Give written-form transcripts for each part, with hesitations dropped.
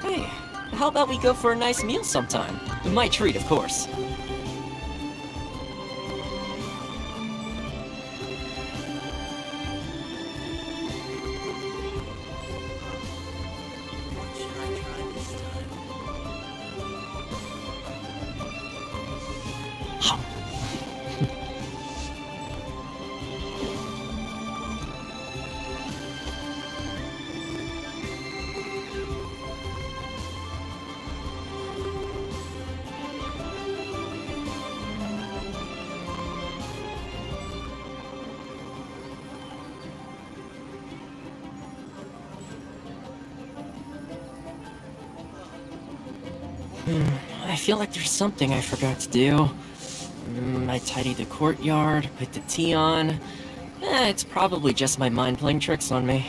Hey, how about we go for a nice meal sometime? My treat, of course. I feel like there's something I forgot to do. I tidied the courtyard, put the tea on. It's probably just my mind playing tricks on me.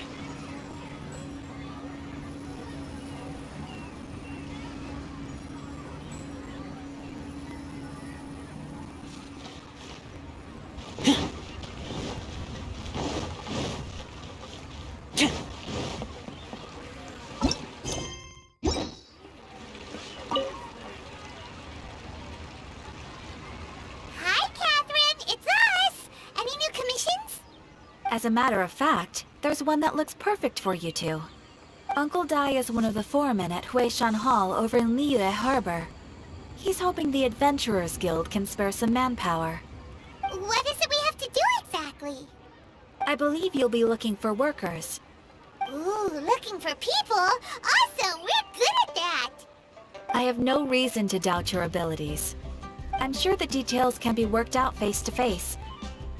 As a matter of fact, there's one that looks perfect for you two. Uncle Dai is one of the foremen at Huishan Hall over in Liyue Harbor. He's hoping the Adventurers Guild can spare some manpower. What is it we have to do exactly? I believe you'll be looking for workers. Ooh, looking for people? Awesome, we're good at that! I have no reason to doubt your abilities. I'm sure the details can be worked out face to face.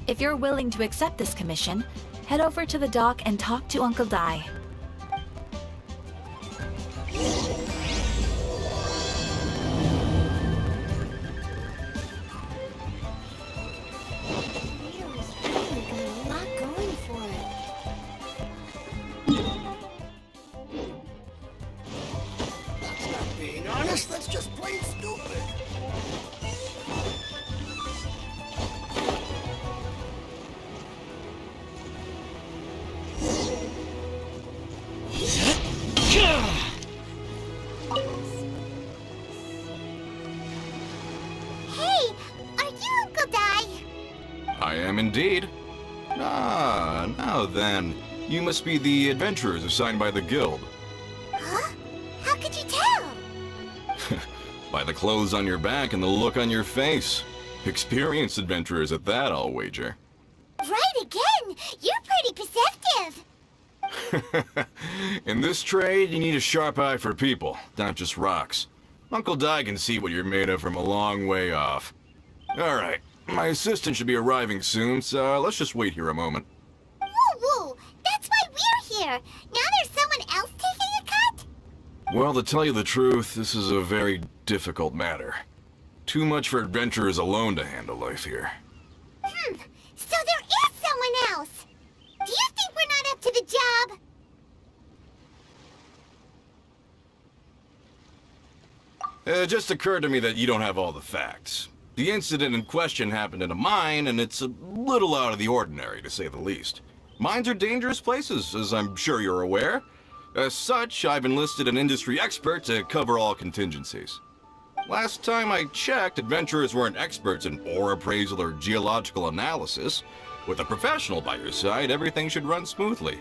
If you're willing to accept this commission, head over to the dock and talk to Uncle Dai. That's just plain stupid. Hey, are you Uncle Dai? I am indeed. Ah, now then. You must be the adventurers assigned by the guild. Huh? How could you tell? By the clothes on your back and the look on your face. Experienced adventurers at that, I'll wager. Right again! You're pretty perceptive! In this trade, you need a sharp eye for people, not just rocks. Uncle Dai can see what you're made of from a long way off. Alright, my assistant should be arriving soon, so let's just wait here a moment. Woo-woo! That's why we're here! Now there's someone else taking a cut? Well, to tell you the truth, this is a very difficult matter. Too much for adventurers alone to handle life here. So there is someone else! Do you think we're not up to the job? It just occurred to me that you don't have all the facts. The incident in question happened in a mine, and it's a little out of the ordinary, to say the least. Mines are dangerous places, as I'm sure you're aware. As such, I've enlisted an industry expert to cover all contingencies. Last time I checked, adventurers weren't experts in ore appraisal or geological analysis. With a professional by your side, everything should run smoothly.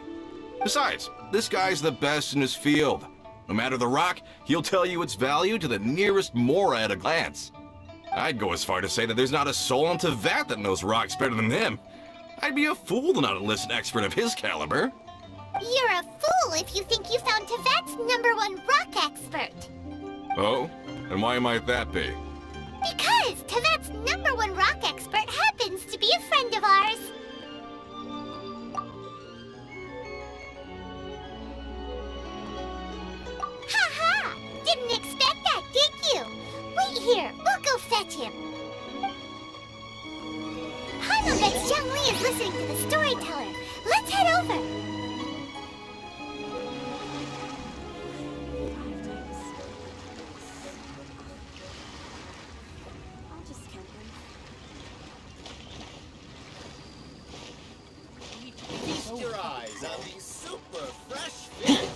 Besides, this guy's the best in his field. No matter the rock, he'll tell you its value to the nearest mora at a glance. I'd go as far to say that there's not a soul on Tevat that knows rocks better than him. I'd be a fool to not enlist an expert of his caliber. You're a fool if you think you found Tevat's #1 rock expert. Oh? And why might that be? Because Tibet's #1 rock expert happens to be a friend of ours. Ha-ha! Didn't expect that, did you? Wait here, we'll go fetch him. Hanno bets Zhongli is listening to the storyteller. Let's head over. Feast your eyes on these super fresh fish.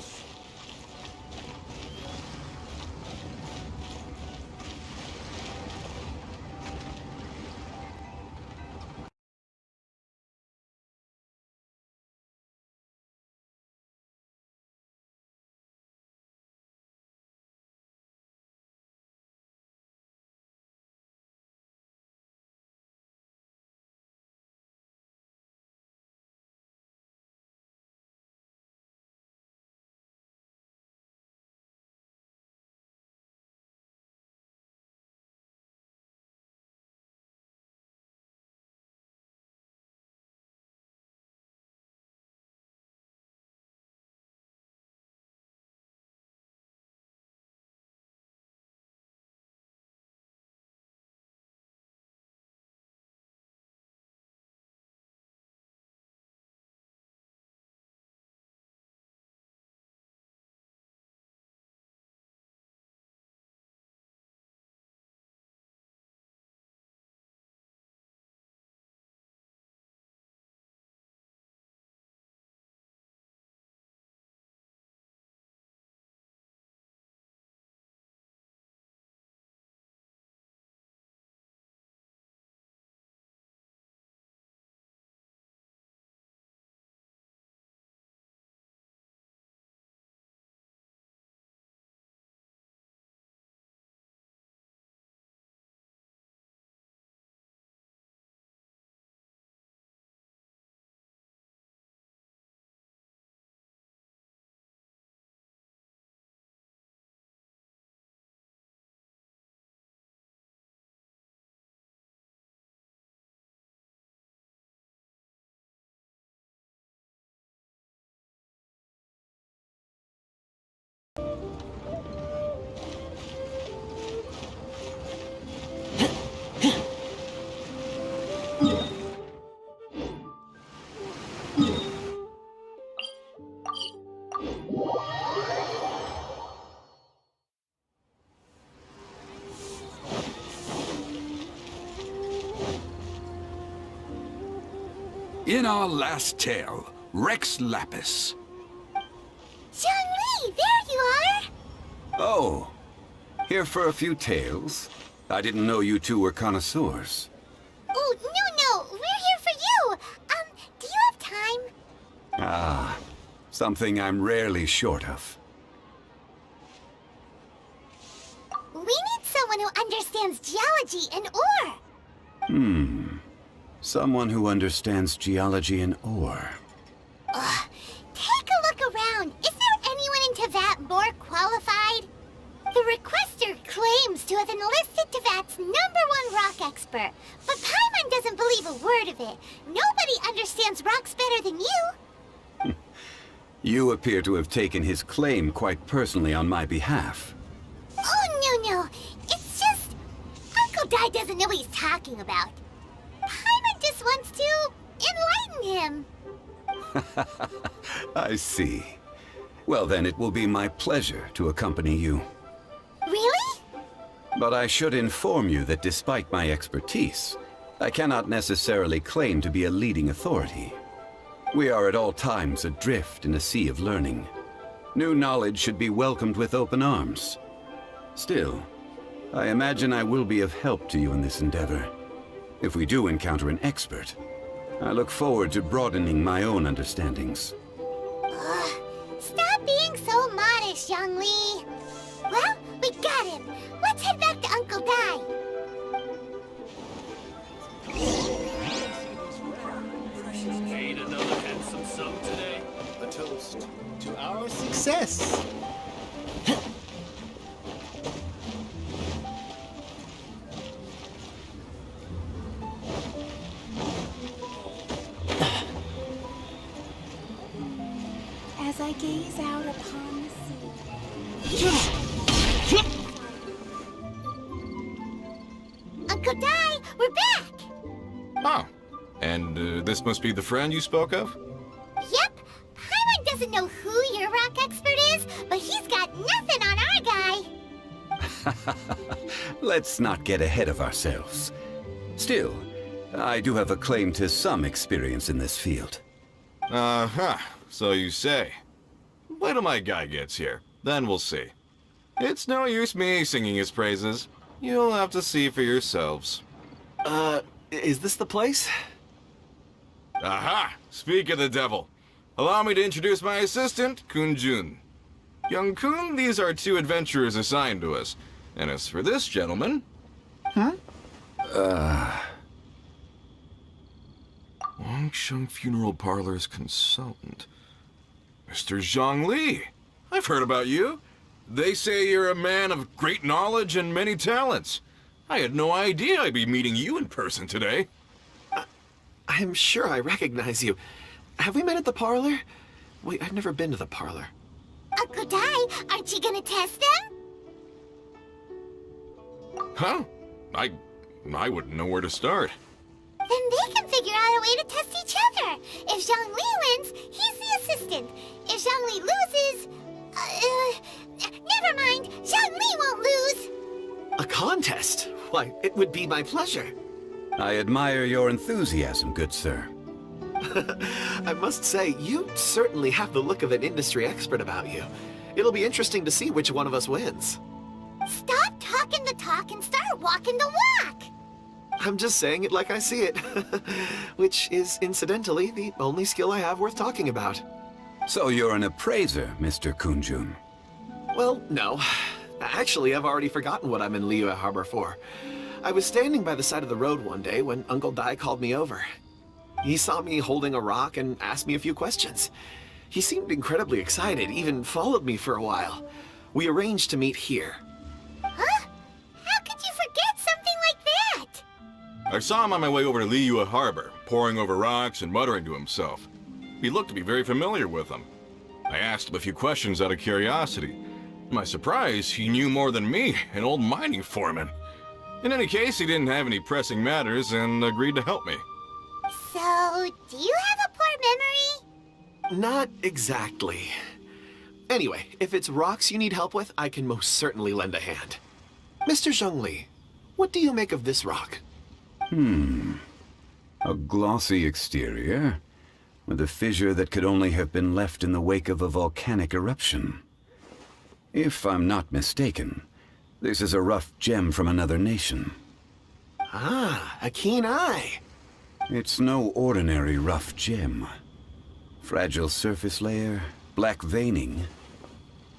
In our last tale, Rex Lapis. Zhongli, there you are! Oh, here for a few tales? I didn't know you two were connoisseurs. Oh, no, we're here for you! Do you have time? Ah, something I'm rarely short of. We need someone who understands geology and ore! Someone who understands geology and ore. Take a look around. Is there anyone in Teyvat more qualified? The requester claims to have enlisted Teyvat's #1 rock expert, but Paimon doesn't believe a word of it. Nobody understands rocks better than you. You appear to have taken his claim quite personally on my behalf. Oh, no. It's just... Uncle Dai doesn't know what he's talking about. Paimon just wants to enlighten him. I see. Well then, it will be my pleasure to accompany you. Really? But I should inform you that despite my expertise, I cannot necessarily claim to be a leading authority. We are at all times adrift in a sea of learning. New knowledge should be welcomed with open arms. Still, I imagine I will be of help to you in this endeavor. If we do encounter an expert, I look forward to broadening my own understandings. Stop being so modest, Zhongli. Well, we got him. Let's head back to Uncle Dai. Ain't another handsome sum today. A toast to our success. lies out upon the sea. Uncle Dai, we're back! Oh, and this must be the friend you spoke of? Yep. Paimon doesn't know who your rock expert is, but he's got nothing on our guy. Let's not get ahead of ourselves. Still, I do have a claim to some experience in this field. Uh-huh, so you say. Wait till my guy gets here, then we'll see. It's no use me singing his praises. You'll have to see for yourselves. Is this the place? Aha! Speak of the devil. Allow me to introduce my assistant, Kun Jun. Young Kun, these are two adventurers assigned to us. And as for this gentleman... Wangsheng Funeral Parlor's consultant. Mr. Zhongli. I've heard about you. They say you're a man of great knowledge and many talents. I had no idea I'd be meeting you in person today. I'm sure I recognize you. Have we met at the parlor? Wait, I've never been to the parlor. Uncle Dai, aren't you gonna test them? Huh? I wouldn't know where to start. Then they can figure out a way to test each other. If Zhongli wins, he's the assistant. If Zhongli loses... never mind. Zhongli won't lose. A contest? Why, it would be my pleasure. I admire your enthusiasm, good sir. I must say, you certainly have the look of an industry expert about you. It'll be interesting to see which one of us wins. Stop talking the talk and start walking the walk. I'm just saying it like I see it. Which is, incidentally, the only skill I have worth talking about. So you're an appraiser, Mr. Kunjun. Well, no. Actually, I've already forgotten what I'm in Liyue Harbor for. I was standing by the side of the road one day when Uncle Dai called me over. He saw me holding a rock and asked me a few questions. He seemed incredibly excited, even followed me for a while. We arranged to meet here. Huh? How could you forget something like that? I saw him on my way over to Liyue Harbor, poring over rocks and muttering to himself. He looked to be very familiar with them. I asked him a few questions out of curiosity. To my surprise, he knew more than me, an old mining foreman. In any case, he didn't have any pressing matters and agreed to help me. So, do you have a poor memory? Not exactly. Anyway, if it's rocks you need help with, I can most certainly lend a hand. Mr. Zhongli, what do you make of this rock? A glossy exterior, with a fissure that could only have been left in the wake of a volcanic eruption. If I'm not mistaken, this is a rough gem from another nation. Ah, a keen eye. It's no ordinary rough gem. Fragile surface layer, black veining.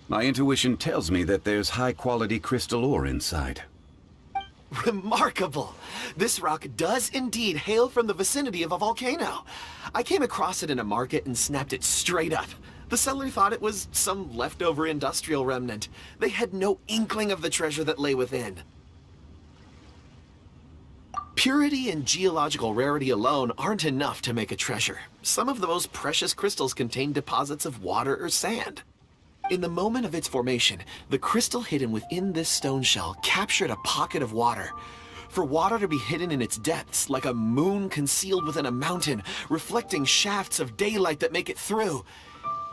My intuition tells me that there's high-quality crystal ore inside. Remarkable! This rock does indeed hail from the vicinity of a volcano. I came across it in a market and snapped it straight up. The seller thought it was some leftover industrial remnant. They had no inkling of the treasure that lay within. Purity and geological rarity alone aren't enough to make a treasure. Some of the most precious crystals contain deposits of water or sand. In the moment of its formation, the crystal hidden within this stone shell captured a pocket of water. For water to be hidden in its depths, like a moon concealed within a mountain, reflecting shafts of daylight that make it through.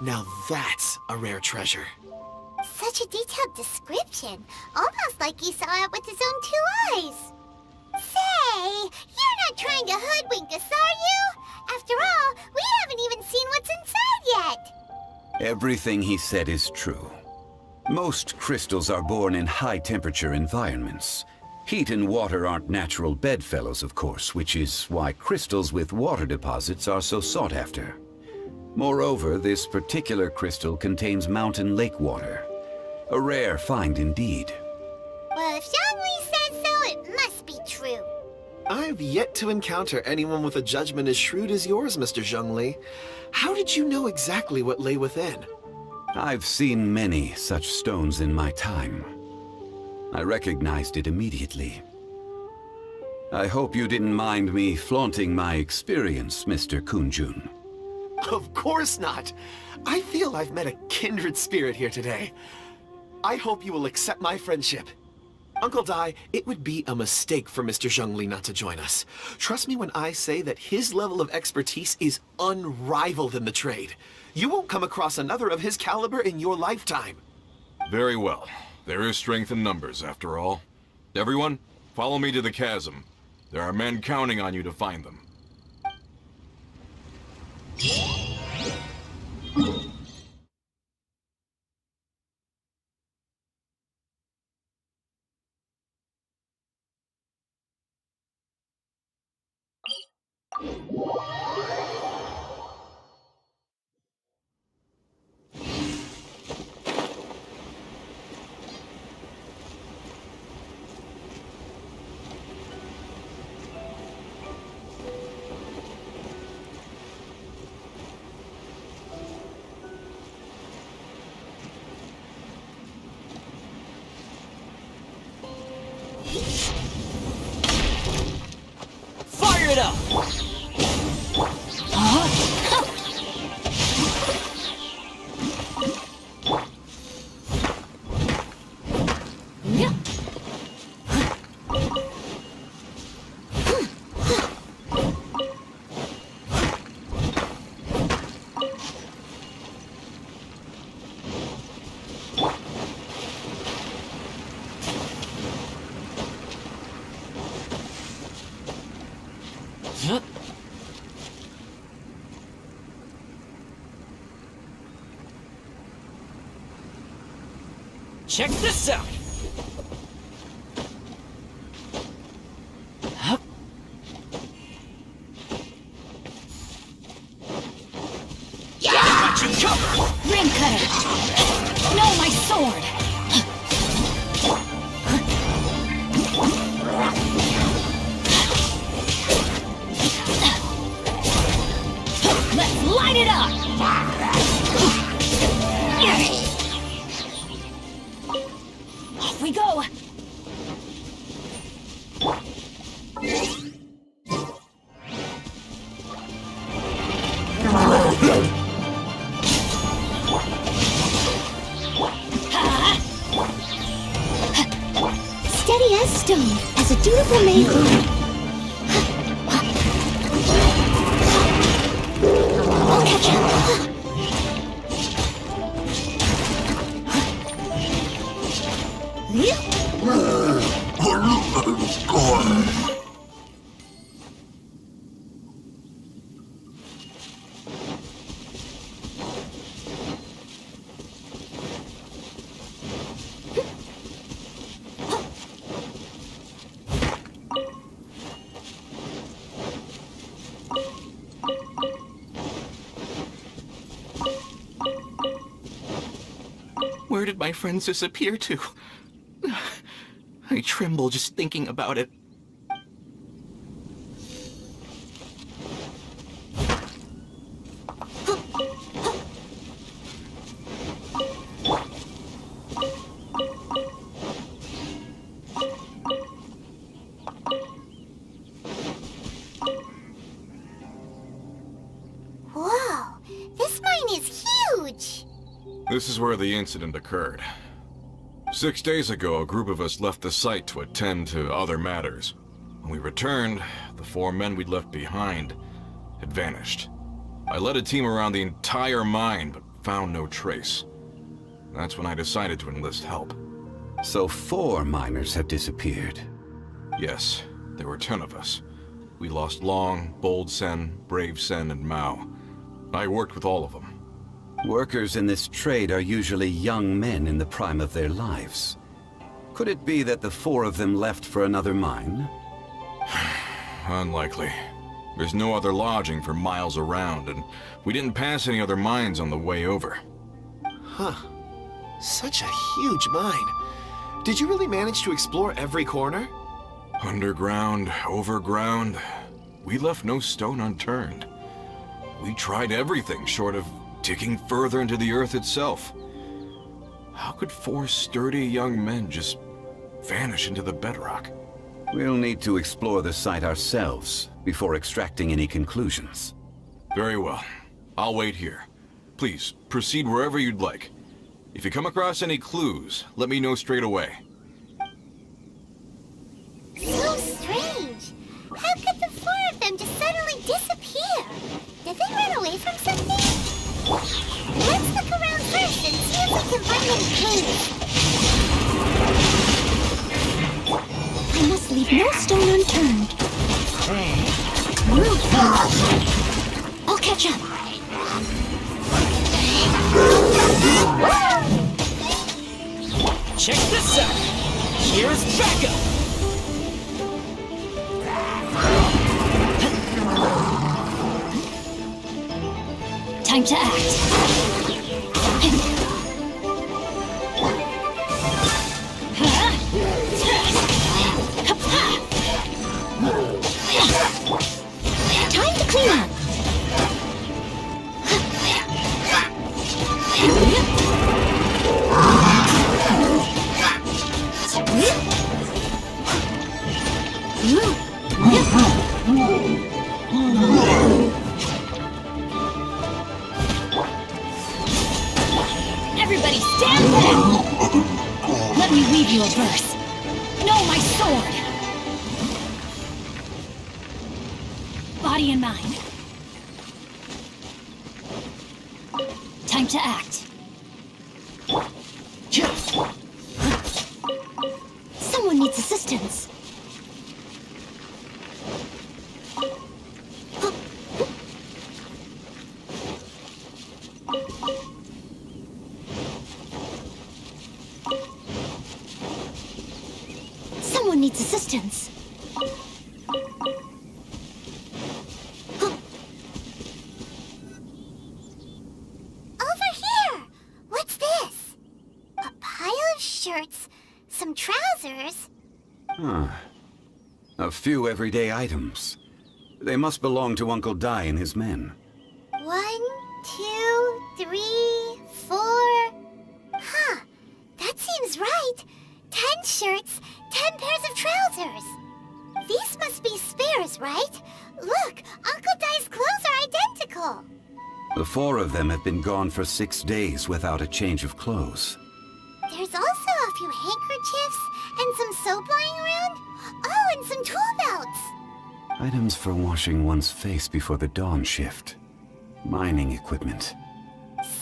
Now that's a rare treasure. Such a detailed description. Almost like he saw it with his own 2 eyes. Say, you're not trying to hoodwink us, are you? After all, we haven't even seen what's inside yet. Everything he said is true. Most crystals are born in high-temperature environments. Heat and water aren't natural bedfellows, of course, which is why crystals with water deposits are so sought after. Moreover, this particular crystal contains mountain lake water. A rare find indeed. Well, if Zhongli says so, it must be true. I've yet to encounter anyone with a judgment as shrewd as yours, Mr. Zhongli. How did you know exactly what lay within? I've seen many such stones in my time. I recognized it immediately. I hope you didn't mind me flaunting my experience, Mr. Kunjun. Of course not. I feel I've met a kindred spirit here today. I hope you will accept my friendship. Uncle Dai, it would be a mistake for Mr. Zhongli not to join us. Trust me when I say that his level of expertise is unrivaled in the trade. You won't come across another of his caliber in your lifetime. Very well. There is strength in numbers, after all. Everyone, follow me to the chasm. There are men counting on you to find them. Fire it up! Check this out! Hup. Got you covered! Ring cutter! No, my sword! Let's light it up! Off we go! Steady as stone, as a dutiful maid would. I'll catch him. Where did my friends disappear to? I tremble just thinking about it. Whoa, this mine is huge! This is where the incident occurred. 6 days ago, a group of us left the site to attend to other matters. When we returned, the 4 men we'd left behind had vanished. I led a team around the entire mine, but found no trace. That's when I decided to enlist help. So 4 miners have disappeared. Yes, there were 10 of us. We lost Long, Bold Sen, Brave Sen, and Mao. I worked with all of them. Workers in this trade are usually young men in the prime of their lives. Could it be that the 4 of them left for another mine? Unlikely. There's no other lodging for miles around, and we didn't pass any other mines on the way over. Huh. Such a huge mine. Did you really manage to explore every corner? Underground, overground, we left no stone unturned. We tried everything short of digging further into the earth itself. How could 4 sturdy young men just vanish into the bedrock? We'll need to explore the site ourselves before extracting any conclusions. Very well. I'll wait here. Please, proceed wherever you'd like. If you come across any clues, let me know straight away. So strange. How could the four of them just suddenly disappear? Did they run away from something? Let's look around first and see if we can find any clues. I must leave no stone unturned. I'll catch up. Check this out! Here's backup! Time to act. Time to clean up. Everybody stand back! Let me weave you a verse. No, my sword! Body and mind. Time to act. Someone needs assistance. Someone needs assistance. Over here! What's this? A pile of shirts, some trousers. A few everyday items. They must belong to Uncle Dai and his men. 1, 2, 3, 4. Huh, that seems right. 10 shirts, 10 pairs of trousers. These must be spares, right? Look, Uncle Dai's clothes are identical. The four of them have been gone for 6 days without a change of clothes. There's also a few handkerchiefs and some soap lying around. Oh, and some tool belts. Items for washing one's face before the dawn shift. Mining equipment.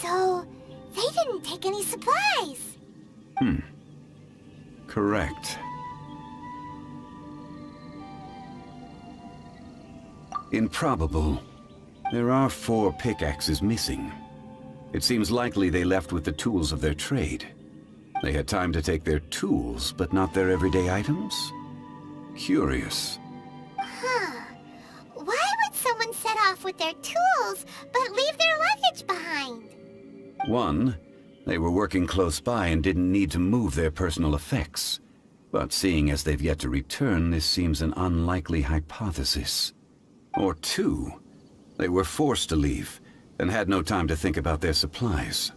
So, they didn't take any supplies. Correct. Improbable. There are 4 pickaxes missing. It seems likely they left with the tools of their trade. They had time to take their tools, but not their everyday items? Curious. Huh. Why would someone set off with their tools, but leave their luggage behind? 1, they were working close by and didn't need to move their personal effects. But seeing as they've yet to return, this seems an unlikely hypothesis. Or 2, they were forced to leave and had no time to think about their supplies.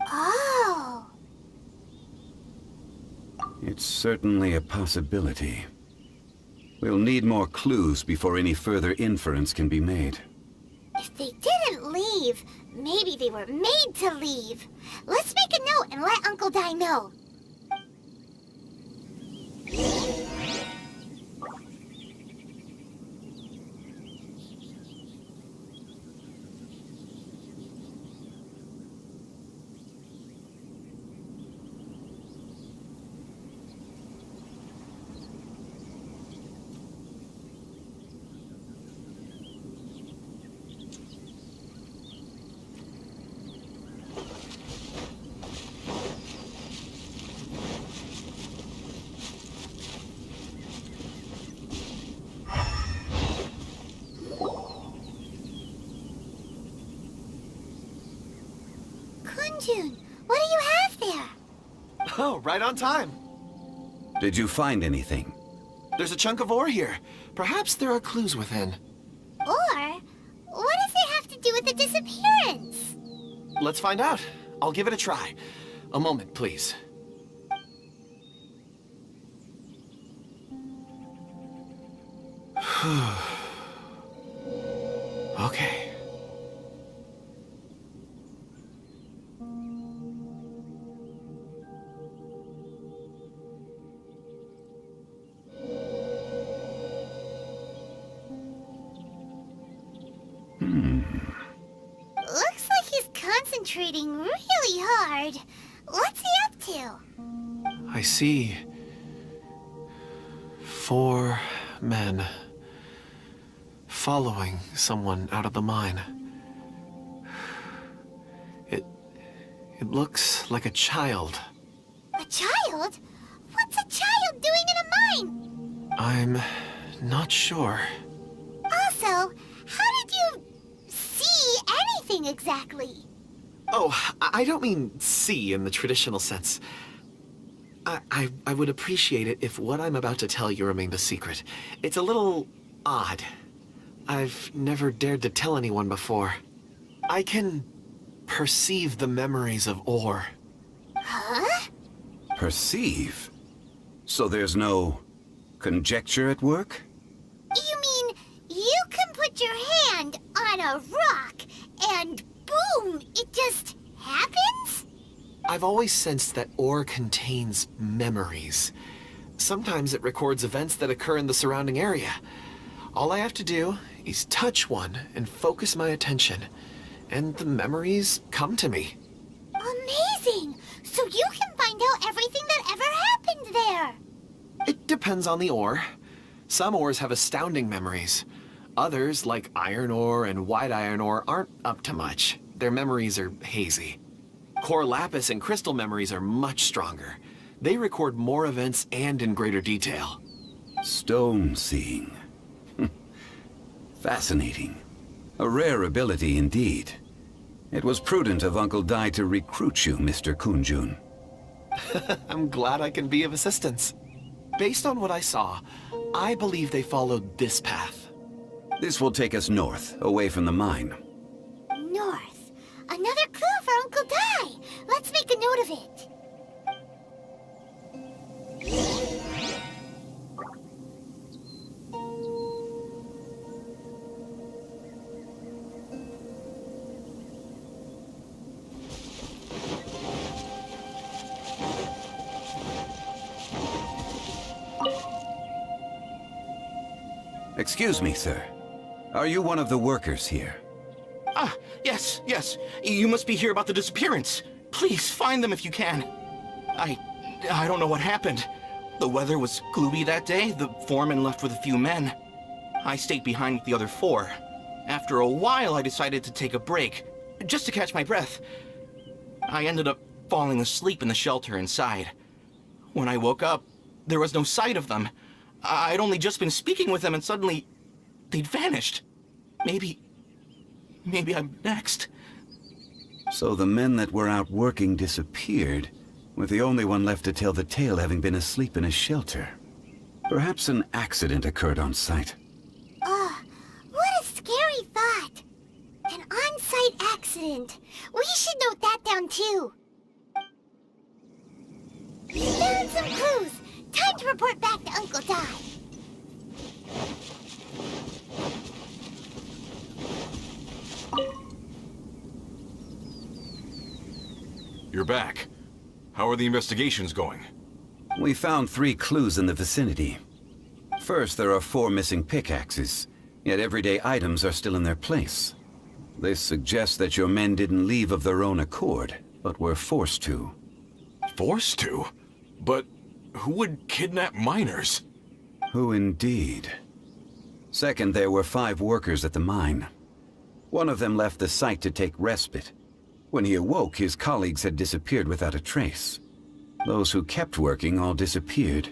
Oh. It's certainly a possibility. We'll need more clues before any further inference can be made. If they didn't leave, maybe they were made to leave. Let's make a note and let Uncle Dai know. Kunjun, what do you have there? Oh, right on time. Did you find anything? There's a chunk of ore here. Perhaps there are clues within. Or, what does it have to do with the disappearance? Let's find out. I'll give it a try. A moment, please. Okay. concentrating really hard. What's he up to? I see 4 men following someone out of the mine. It looks like a child. A child? What's a child doing in a mine? I'm not sure. Also, how did you see anything exactly? Oh, I don't mean see in the traditional sense. I would appreciate it if what I'm about to tell you remained a secret. It's a little odd. I've never dared to tell anyone before. I can perceive the memories of ore. Huh? Perceive? So there's no conjecture at work? You mean you can put your hand on a rock and boom, it just happens? I've always sensed that ore contains memories. Sometimes it records events that occur in the surrounding area. All I have to do is touch one and focus my attention, and the memories come to me. Amazing! So you can find out everything that ever happened there! It depends on the ore. Some ores have astounding memories. Others, like iron ore and white iron ore, aren't up to much. Their memories are hazy. Core lapis and crystal memories are much stronger. They record more events and in greater detail. Stone seeing. Fascinating. A rare ability indeed. It was prudent of Uncle Dai to recruit you, Mr. Kunjun. I'm glad I can be of assistance. Based on what I saw, I believe they followed this path. This will take us north, away from the mine. North. Another clue for Uncle Dai. Let's make a note of it. Excuse me, sir. Are you one of the workers here? Ah, yes. You must be here about the disappearance. Please, find them if you can. I don't know what happened. The weather was gloomy that day. The foreman left with a few men. I stayed behind with the other 4. After a while, I decided to take a break, just to catch my breath. I ended up falling asleep in the shelter inside. When I woke up, there was no sight of them. I'd only just been speaking with them and suddenly they'd vanished. Maybe I'm next. So the men that were out working disappeared, with the only one left to tell the tale having been asleep in a shelter. Perhaps an accident occurred on site. What a scary thought. An on-site accident. We should note that down too. We found some clues. Time to report back to Uncle Dai. You're back. How are the investigations going? We found 3 clues in the vicinity. First, there are 4 missing pickaxes, yet everyday items are still in their place. This suggests that your men didn't leave of their own accord, but were forced to. Forced to? But who would kidnap miners? Who indeed? Second, there were 5 workers at the mine. One of them left the site to take respite. When he awoke, his colleagues had disappeared without a trace. Those who kept working all disappeared.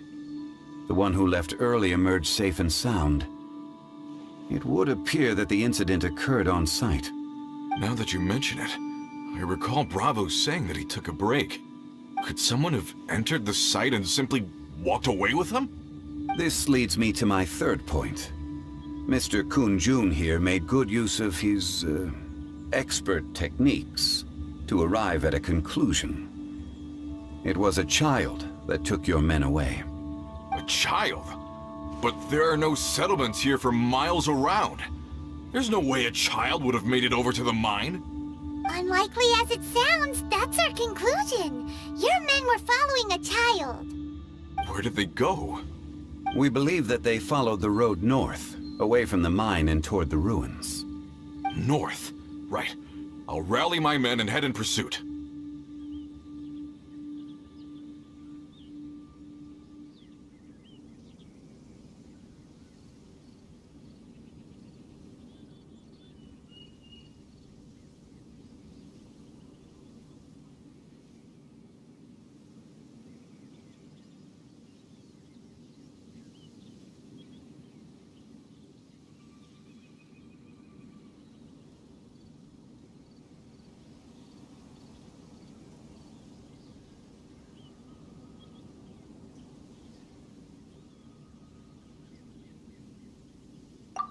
The one who left early emerged safe and sound. It would appear that the incident occurred on site. Now that you mention it, I recall Bravo saying that he took a break. Could someone have entered the site and simply walked away with them? This leads me to my third point. Mr. Kunjun here made good use of his, expert techniques to arrive at a conclusion. It was a child that took your men away. A child? But there are no settlements here for miles around. There's no way a child would have made it over to the mine. Unlikely as it sounds, that's our conclusion. Your men were following a child. Where did they go? We believe that they followed the road north, away from the mine and toward the ruins. North? Right. I'll rally my men and head in pursuit.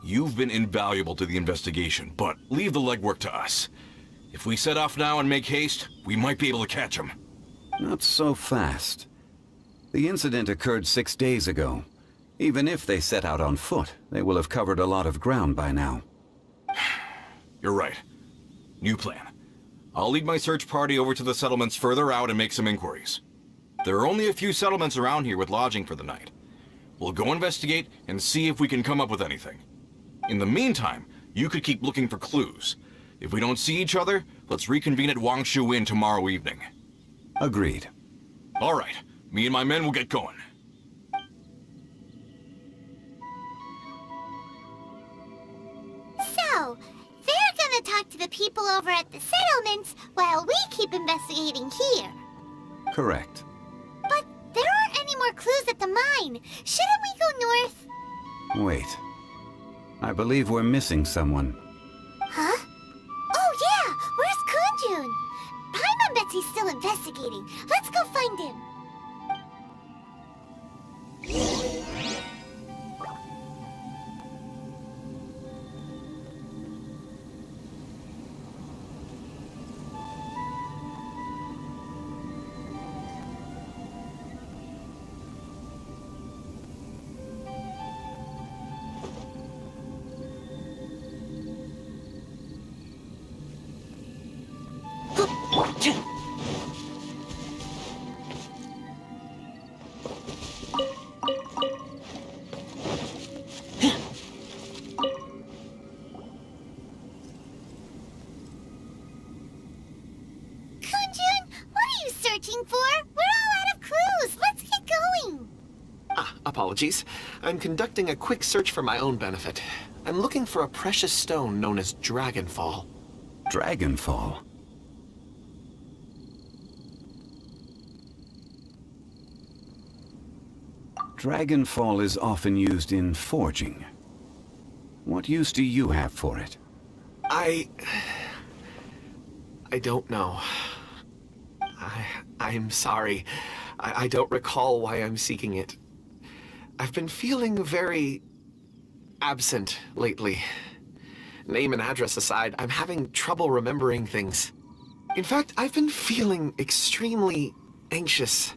You've been invaluable to the investigation, but leave the legwork to us. If we set off now and make haste, we might be able to catch them. Not so fast. The incident occurred 6 days ago. Even if they set out on foot, they will have covered a lot of ground by now. You're right. New plan. I'll lead my search party over to the settlements further out and make some inquiries. There are only a few settlements around here with lodging for the night. We'll go investigate and see if we can come up with anything. In the meantime, you could keep looking for clues. If we don't see each other, let's reconvene at Wangshu Inn tomorrow evening. Agreed. All right. Me and my men will get going. So, they're gonna talk to the people over at the settlements while we keep investigating here. Correct. But there aren't any more clues at the mine. Shouldn't we go north? Wait. I believe we're missing someone. Huh? Oh yeah! Where's Kunjun? Paimon bets he's still investigating. Let's go find him. For? We're all out of clues. Let's get going. Apologies. I'm conducting a quick search for my own benefit. I'm looking for a precious stone known as Dragonfall. Dragonfall? Dragonfall is often used in forging. What use do you have for it? I don't know. I'm sorry. I don't recall why I'm seeking it. I've been feeling very absent lately. Name and address aside, I'm having trouble remembering things. In fact, I've been feeling extremely anxious,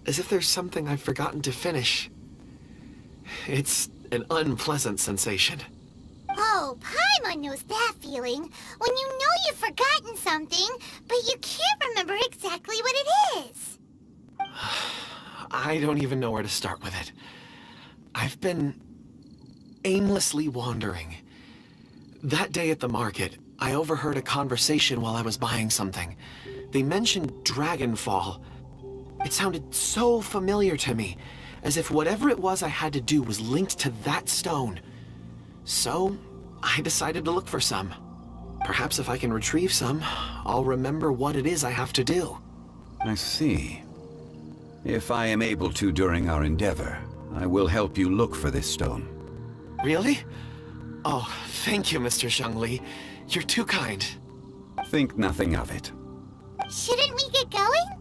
as if there's something I've forgotten to finish. It's an unpleasant sensation. Oh, Paimon knows that feeling. When you know you've forgotten something, but you can't remember exactly what it is. I don't even know where to start with it. I've been aimlessly wandering. That day at the market, I overheard a conversation while I was buying something. They mentioned Dragonfall. It sounded so familiar to me, as if whatever it was I had to do was linked to that stone. So, I decided to look for some. Perhaps if I can retrieve some, I'll remember what it is I have to do. I see. If I am able to during our endeavor, I will help you look for this stone. Really? Oh, thank you, Mr. Zhongli. You're too kind. Think nothing of it. Shouldn't we get going?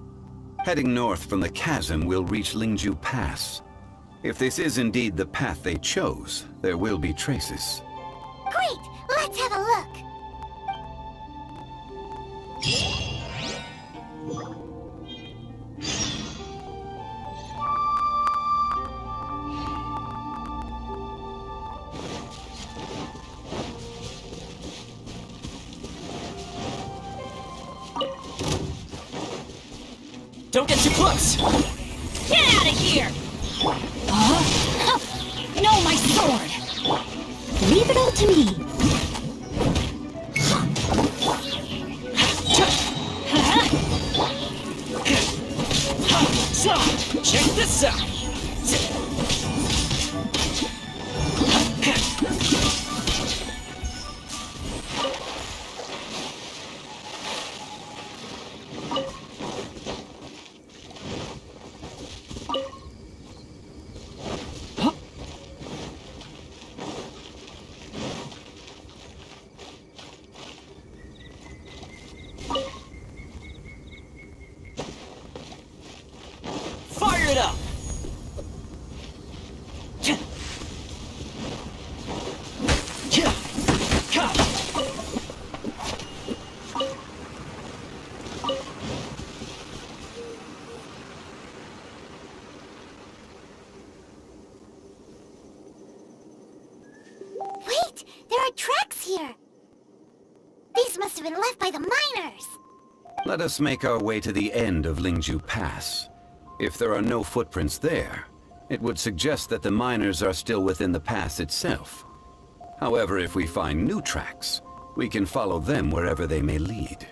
Heading north from the chasm, we'll reach Lingju Pass. If this is indeed the path they chose, there will be traces. Great! Let's have a look! Don't get too close! Get out of here! Huh? No, my sword! Leave it all to me. So, check this out. Fire it up! Wait, there are tracks here. These must have been left by the miners. Let us make our way to the end of Lingju Pass. If there are no footprints there, it would suggest that the miners are still within the pass itself. However, if we find new tracks, we can follow them wherever they may lead.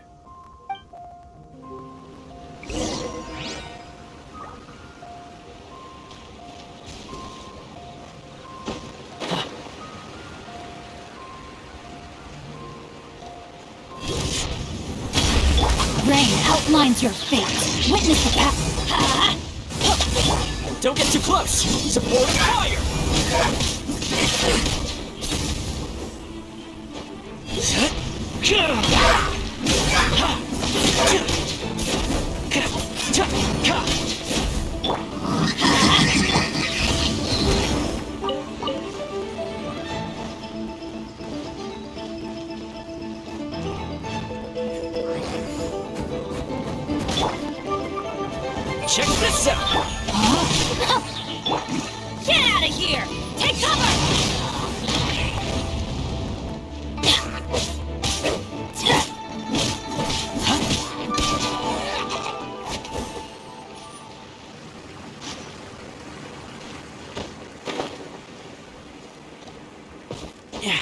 Rain outlines your fate. Witness the path. Don't get too close! Supporting fire! Check this out! Get out of here! Take cover! Yeah.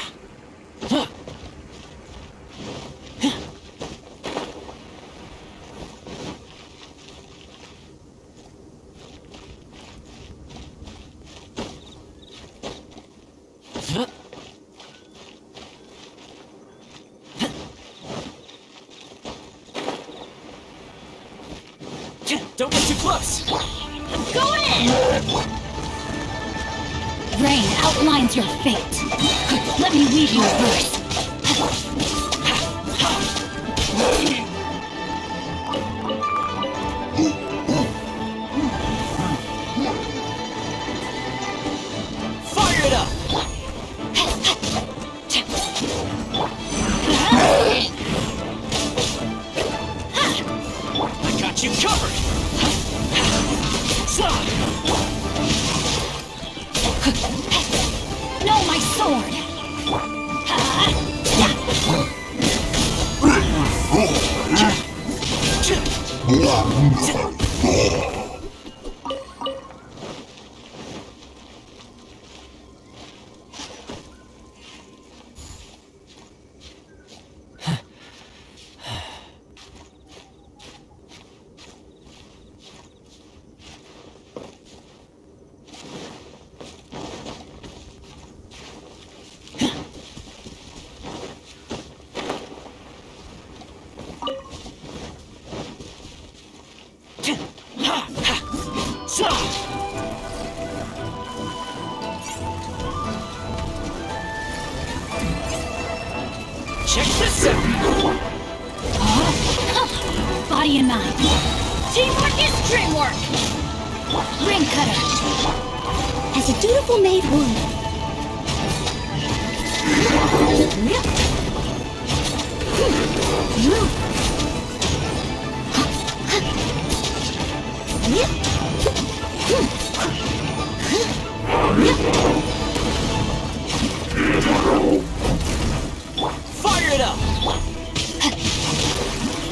Don't get too close! I'm going in! Rain outlines your fate. Let me weave you a verse. Fire it up! I got you covered! No, my sword! Check this out! Body and mind. Teamwork is dreamwork! Ring cutter. As a dutiful maid would. Fire it up!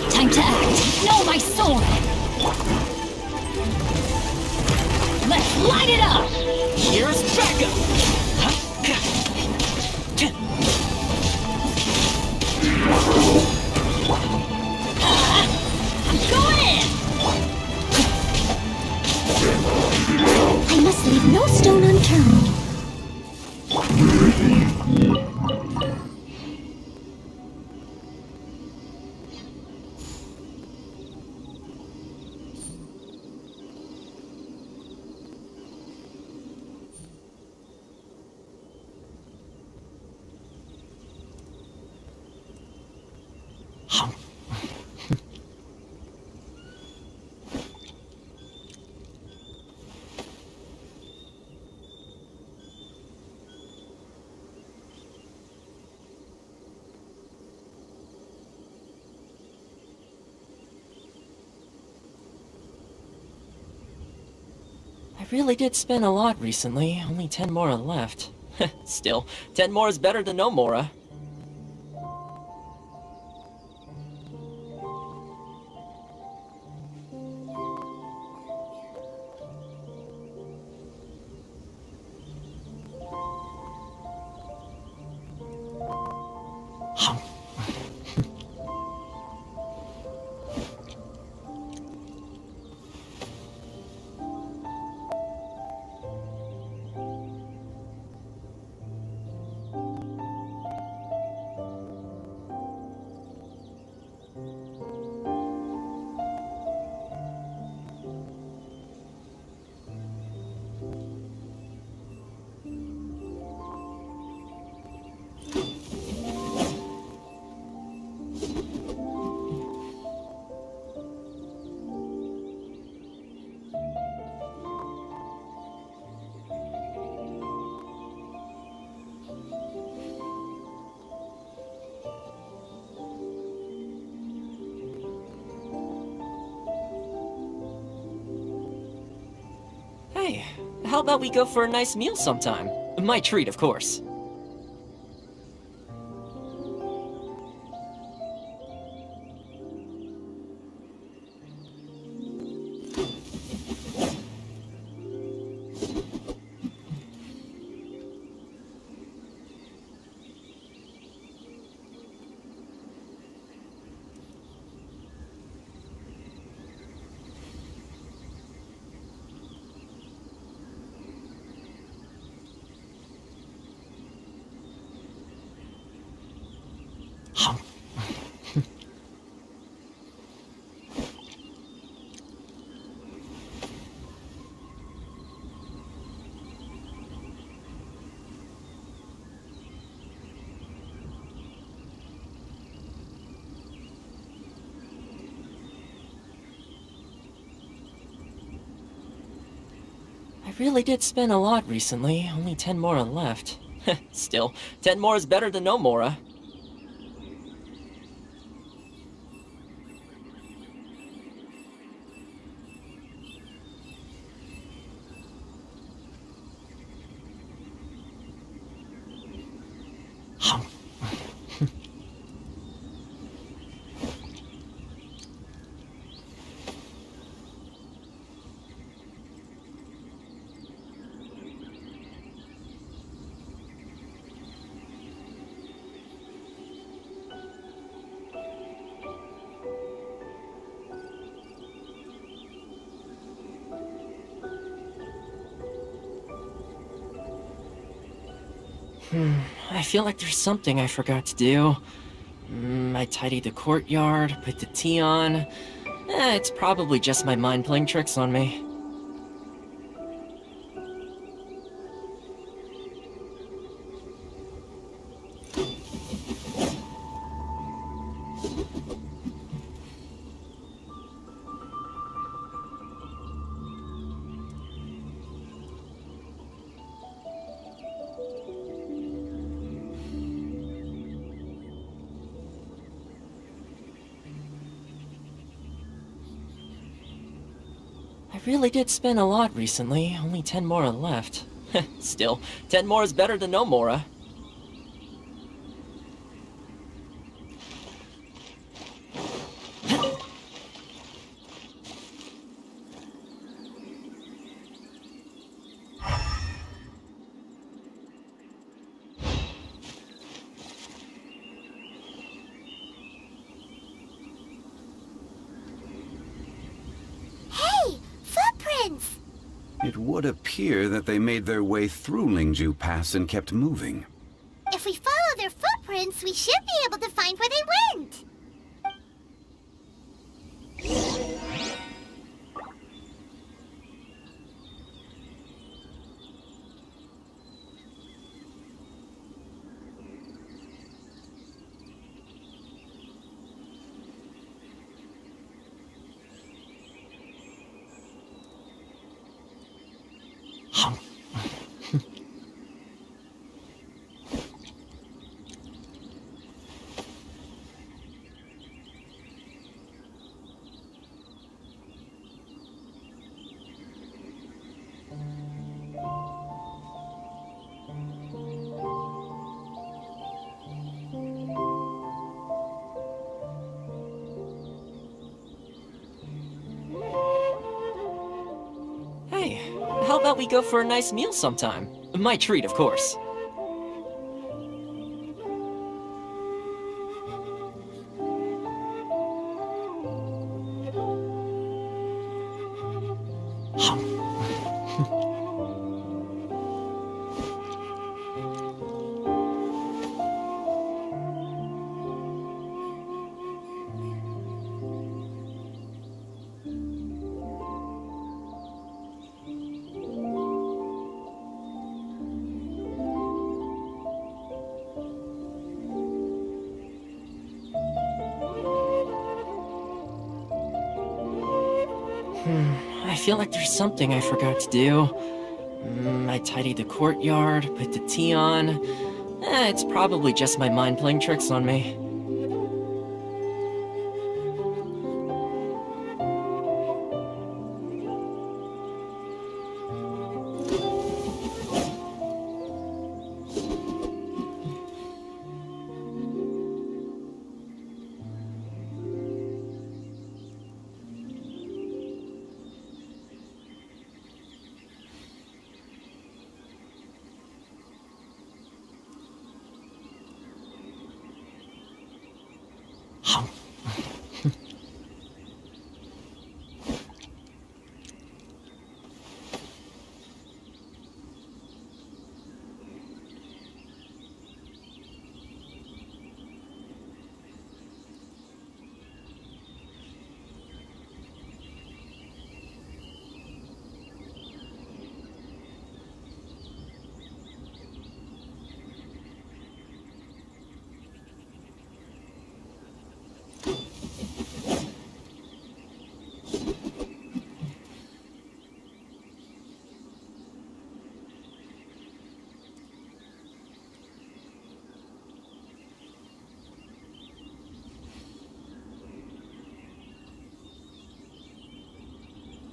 Time to act. No, my sword! Let's light it up! Here's backup! I'm going in! must leave no stone unturned. I really did spin a lot recently, only 10 more are left. Still, 10 more is better than no more. Hey, how about we go for a nice meal sometime? My treat, of course. I really did spin a lot recently, only 10 more are left. Still, 10 more is better than no more. I feel like there's something I forgot to do. I tidied the courtyard, put the tea on. It's probably just my mind playing tricks on me. I really did spin a lot recently, only 10 more are left. Still, 10 more is better than no more. It would appear that they made their way through Lingju Pass and kept moving. If we follow their footprints, we should be able to find where they went. Hey, how about we go for a nice meal sometime? My treat, of course. I feel like there's something I forgot to do. I tidied the courtyard, put the tea on. It's probably just my mind playing tricks on me.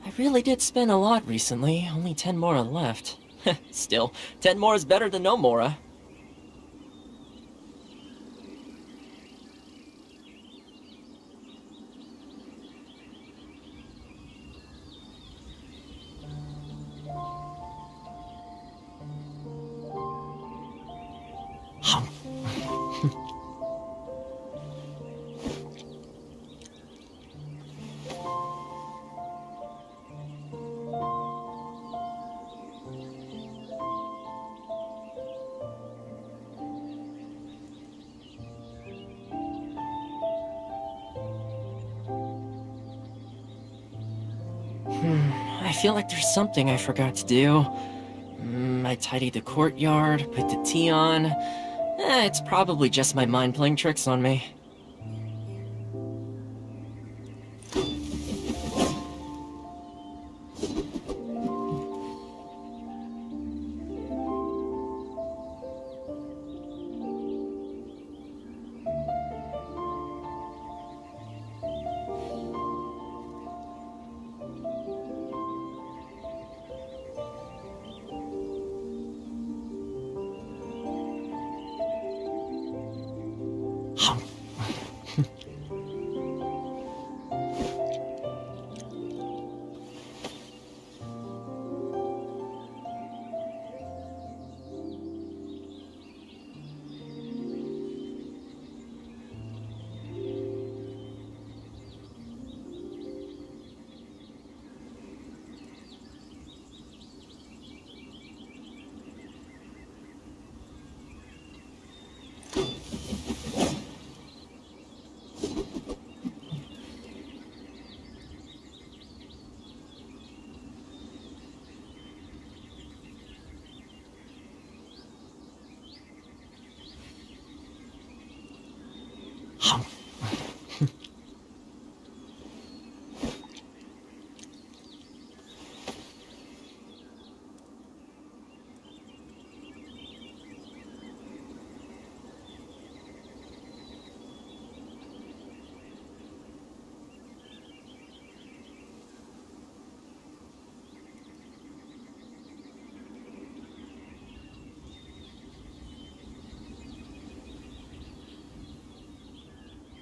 I really did spin a lot recently, only 10 more are left. Still, 10 more is better than no more. I feel like there's something I forgot to do. I tidied the courtyard, put the tea on. It's probably just my mind playing tricks on me.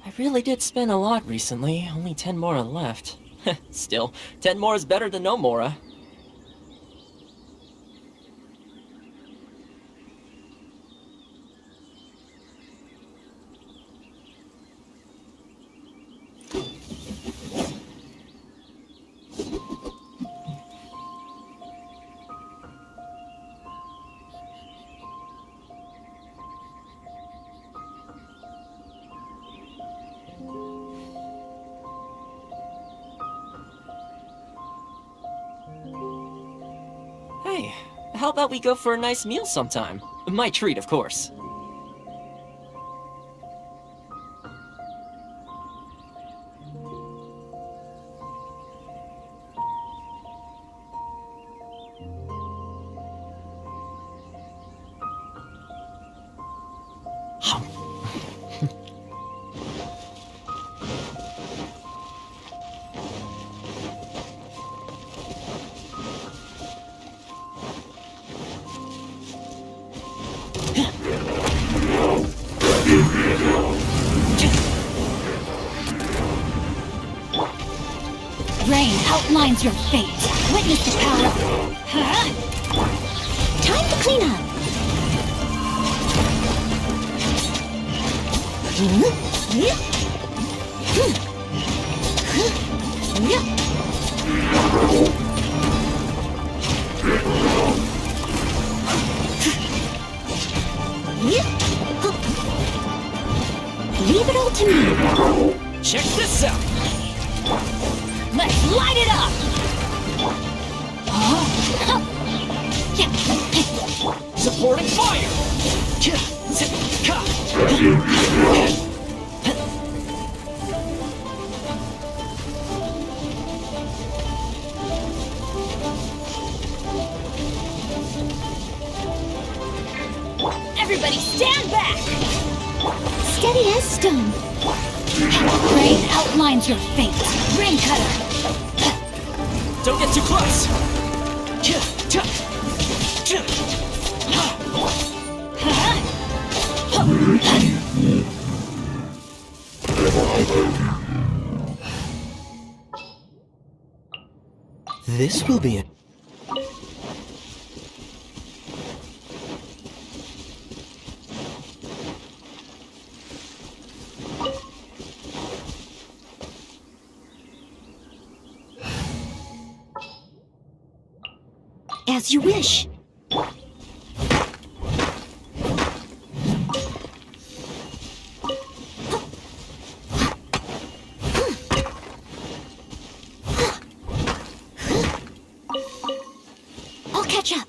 I really did spend a lot recently, only 10 Mora left. Still, 10 more is better than no Mora. Hey, how about we go for a nice meal sometime? My treat, of course. Rain outlines your fate. Witness the power of... Huh? Time to clean up. Leave it all to me. Check this out! Let's light it up! Supporting fire! Everybody stand back! Steady as stone. Rain outlines your fate. Rain cutter. Don't get too close! This will be it. As you wish. I'll catch up.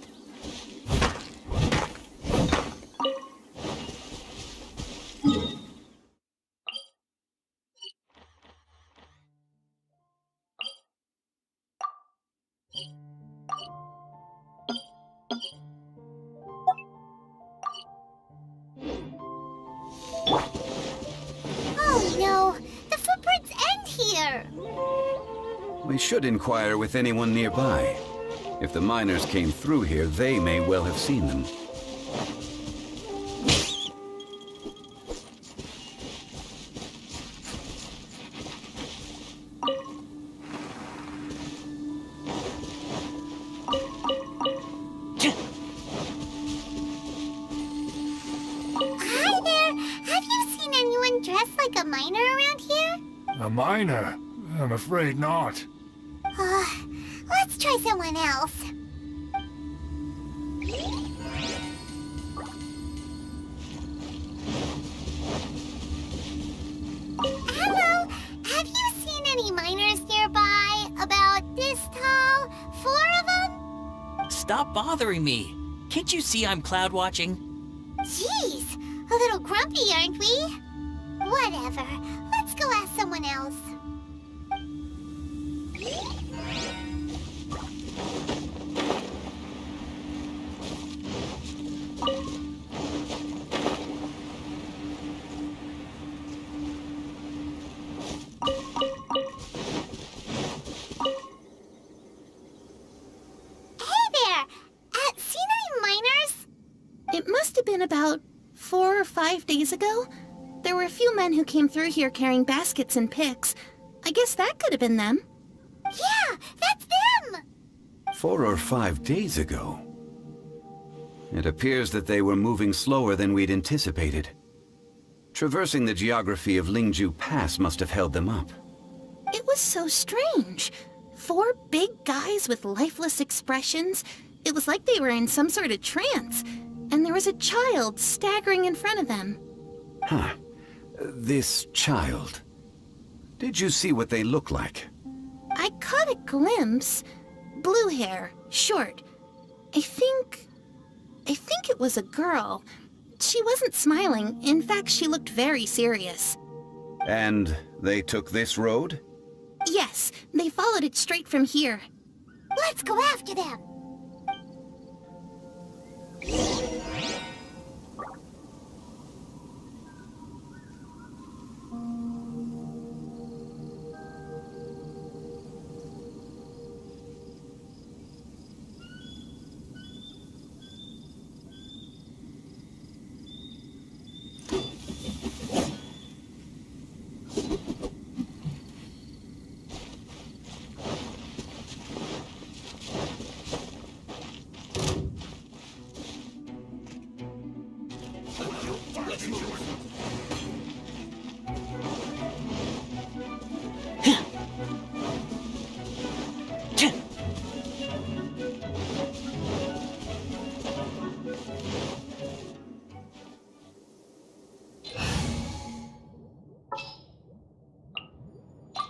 Oh no, the footprints end here. We should inquire with anyone nearby. If the miners came through here, they may well have seen them. Hi there, have you seen anyone dressed like a miner around here? A miner? I'm afraid not. Let's try someone else. Hello, have you seen any miners nearby? About this tall? 4 of them? Stop bothering me. Can't you see I'm cloud watching? Jeez, a little grumpy, aren't we? Whatever. Let's go ask someone else. It must have been about 4 or 5 days ago. There were a few men who came through here carrying baskets and picks. I guess that could have been them. Yeah, that's them! 4 or 5 days ago. It appears that they were moving slower than we'd anticipated. Traversing the geography of Lingju Pass must have held them up. It was so strange. 4 big guys with lifeless expressions. It was like they were in some sort of trance. And there was a child staggering in front of them. Huh. This child. Did you see what they look like? I caught a glimpse. Blue hair, short. I think it was a girl. She wasn't smiling. In fact, she looked very serious. And they took this road? Yes, they followed it straight from here. Let's go after them!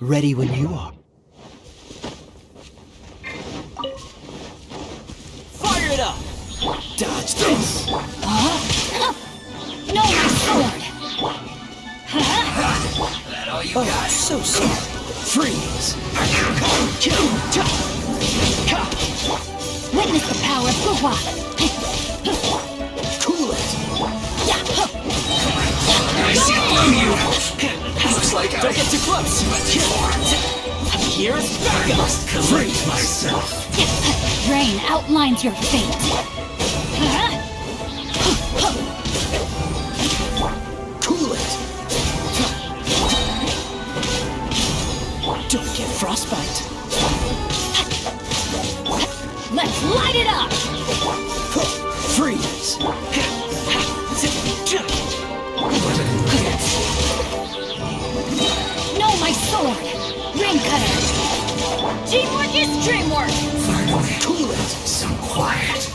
Ready when you are. Fire it up! Dodge this! No, my sword! Oh, so sorry. Freeze! Witness the power of Gua! Cool it! I see through you! Looks like don't get too close! Here, back up! Freeze myself! Rain outlines your fate! Cool it! Don't get frostbite! Let's light it up! Freeze! No, my sword! Ring cutter! Teamwork is dreamwork! Finally, cool it! Some quiet!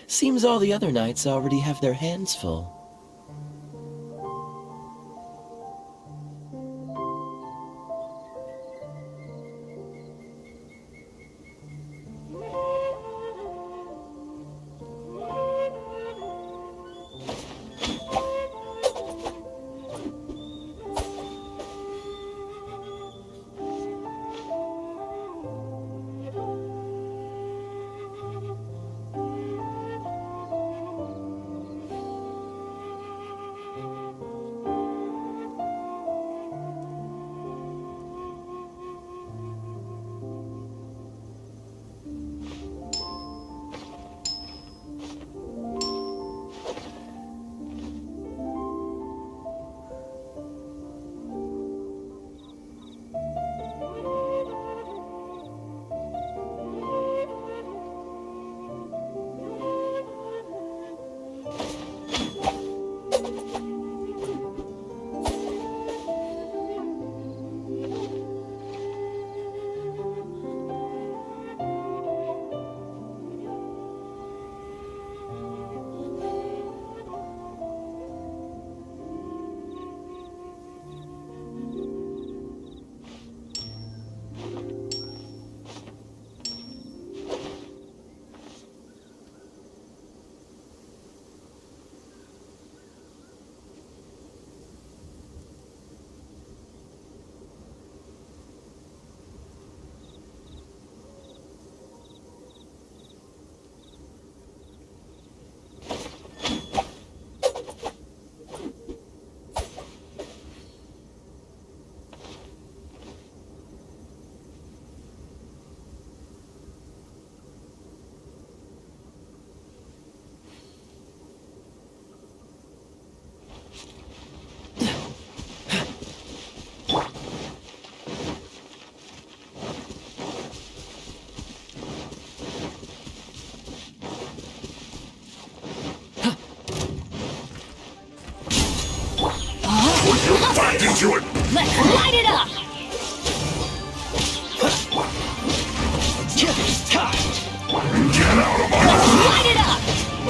Seems all the other knights already have their hands full.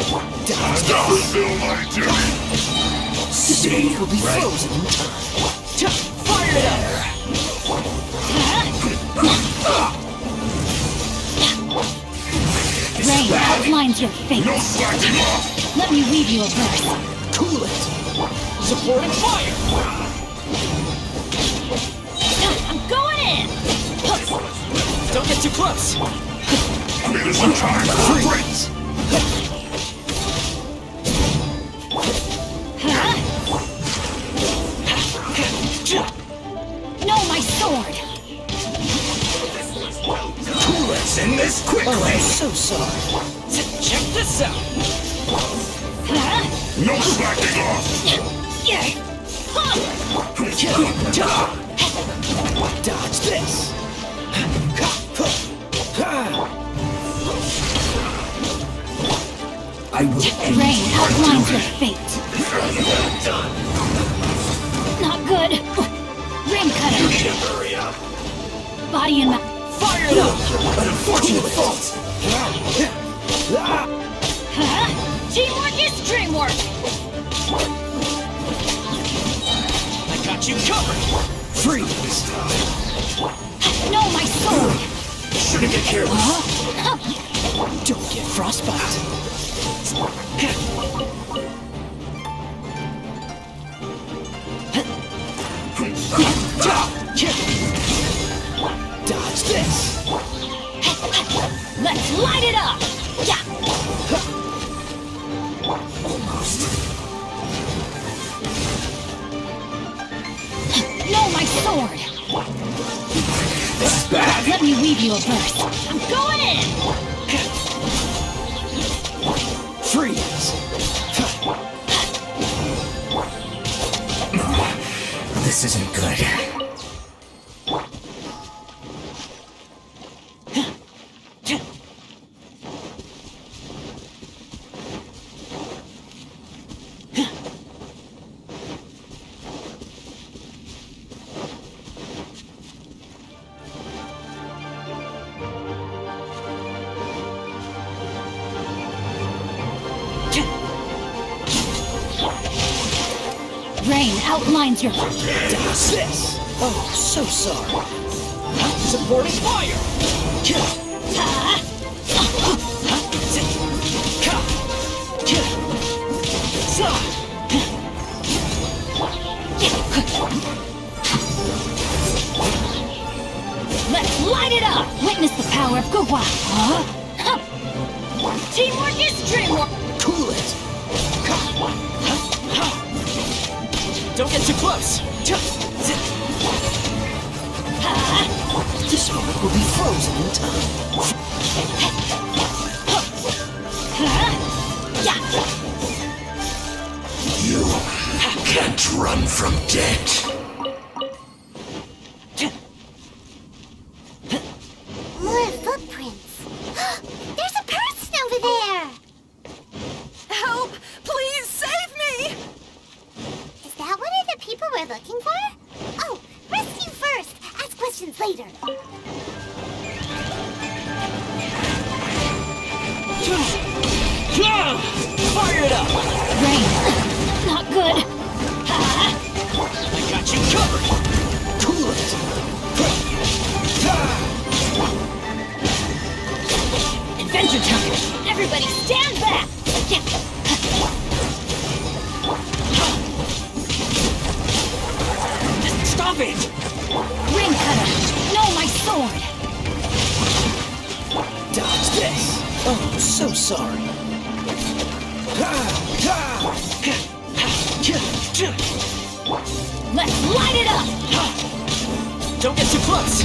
fulfill my duty. Today will be frozen in time. Fire it up! Rain outlines your fate. No slacking off. Let me weave you a verse. Cool it! Supporting fire! I'm going in! Don't get too close! It isn't time for breaks. No, my sword! Let's end this quickly! Oh, I'm so sorry. Check this out! No slacking off. Dodge this! I will end Rain outlines your fate. Not good. Ring cutter. Hurry up. Body and mouth. fire it up! An unfortunate fault! Teamwork is dreamwork. I got you covered! Freeze! No, my sword! Shouldn't get careless! Don't get frostbite! Dodge this! Let's light it up! Almost. No, my sword! This is bad! Let me weave you a verse. I'm going in! Freeze! This isn't good. Rain outlines your... Does this? Oh, so sorry. Supporting fire! Let's light it up! Witness the power of Gugwa! Teamwork is dreamwork! Cool it! Don't get too close! This moment will be frozen in time. You can't run from death. More footprints. There's a person over there. Help! Please save me! Is that one of the people we're looking for? Oh, rescue first. Ask questions later. Fire it up! Rain! Not good! I got you covered! Cool it! Adventure time! Everybody stand back! Stop it! Ring cutter! No, my sword! Dodge this! Oh, so sorry. Let's light it up! Don't get too close!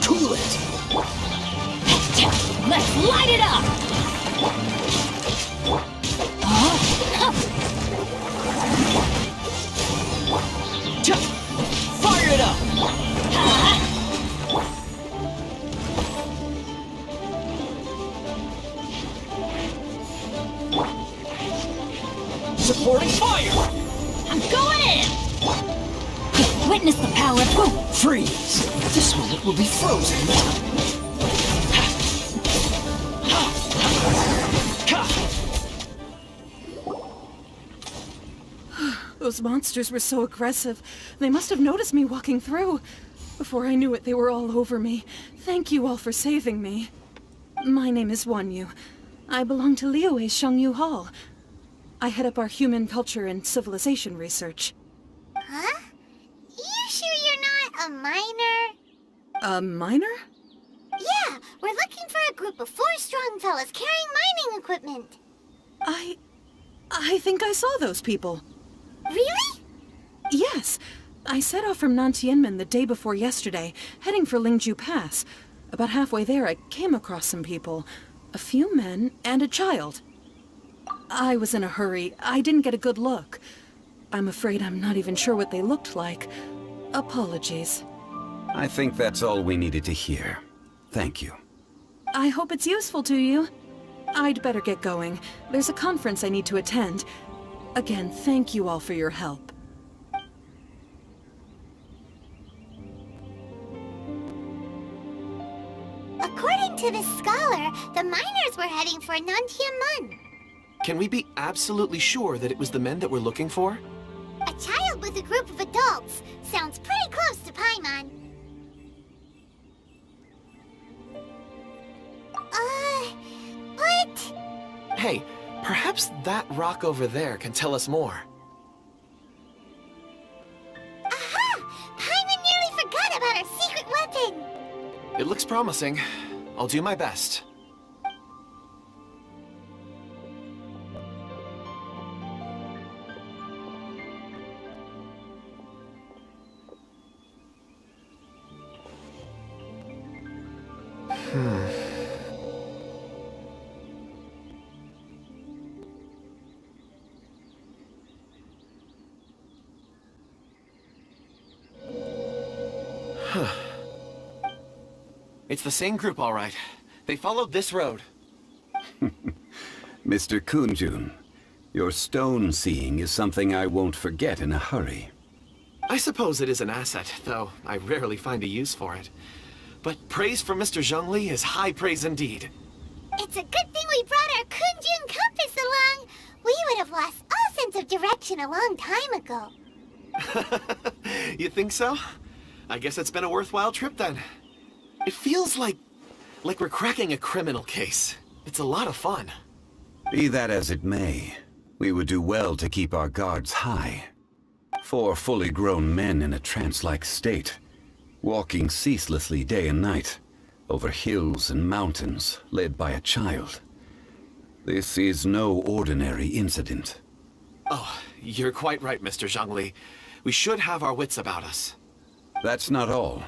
Cool it! Let's light it up! Fire it up! Supporting fire! I'm going in! Witness the power of Gugwa! Freeze! This moment will be frozen in time. Those monsters were so aggressive. They must have noticed me walking through. Before I knew it, they were all over me. Thank you all for saving me. My name is Wanyu. I belong to Liyue's Shangyu Hall. I head up our human culture and civilization research. Huh? You sure you're not a miner? A miner? Yeah, we're looking for a group of 4 strong fellas carrying mining equipment. I think I saw those people. Really? Yes. I set off from Nantianmen the day before yesterday, heading for Lingju Pass. About halfway there, I came across some people. A few men and a child. I was in a hurry. I didn't get a good look. I'm afraid I'm not even sure what they looked like. Apologies. I think that's all we needed to hear. Thank you. I hope it's useful to you. I'd better get going. There's a conference I need to attend. Again, thank you all for your help. According to this scholar, the miners were heading for Nantianmen. Can we be absolutely sure that it was the men that we're looking for? A child with a group of adults. Sounds pretty close to Paimon. What? Hey, perhaps that rock over there can tell us more. Aha! Paimon nearly forgot about our secret weapon! It looks promising. I'll do my best. It's the same group, all right. They followed this road. Mr. Kunjun, your stone seeing is something I won't forget in a hurry. I suppose it is an asset, though I rarely find a use for it. But praise from Mr. Zhongli is high praise indeed. It's a good thing we brought our Kunjun compass along. We would have lost all sense of direction a long time ago. You think so? I guess it's been a worthwhile trip then. It feels like we're cracking a criminal case. It's a lot of fun. Be that as it may, we would do well to keep our guards high. 4 fully grown men in a trance-like state, walking ceaselessly day and night, over hills and mountains, led by a child. This is no ordinary incident. Oh, you're quite right, Mr. Zhongli. We should have our wits about us. That's not all.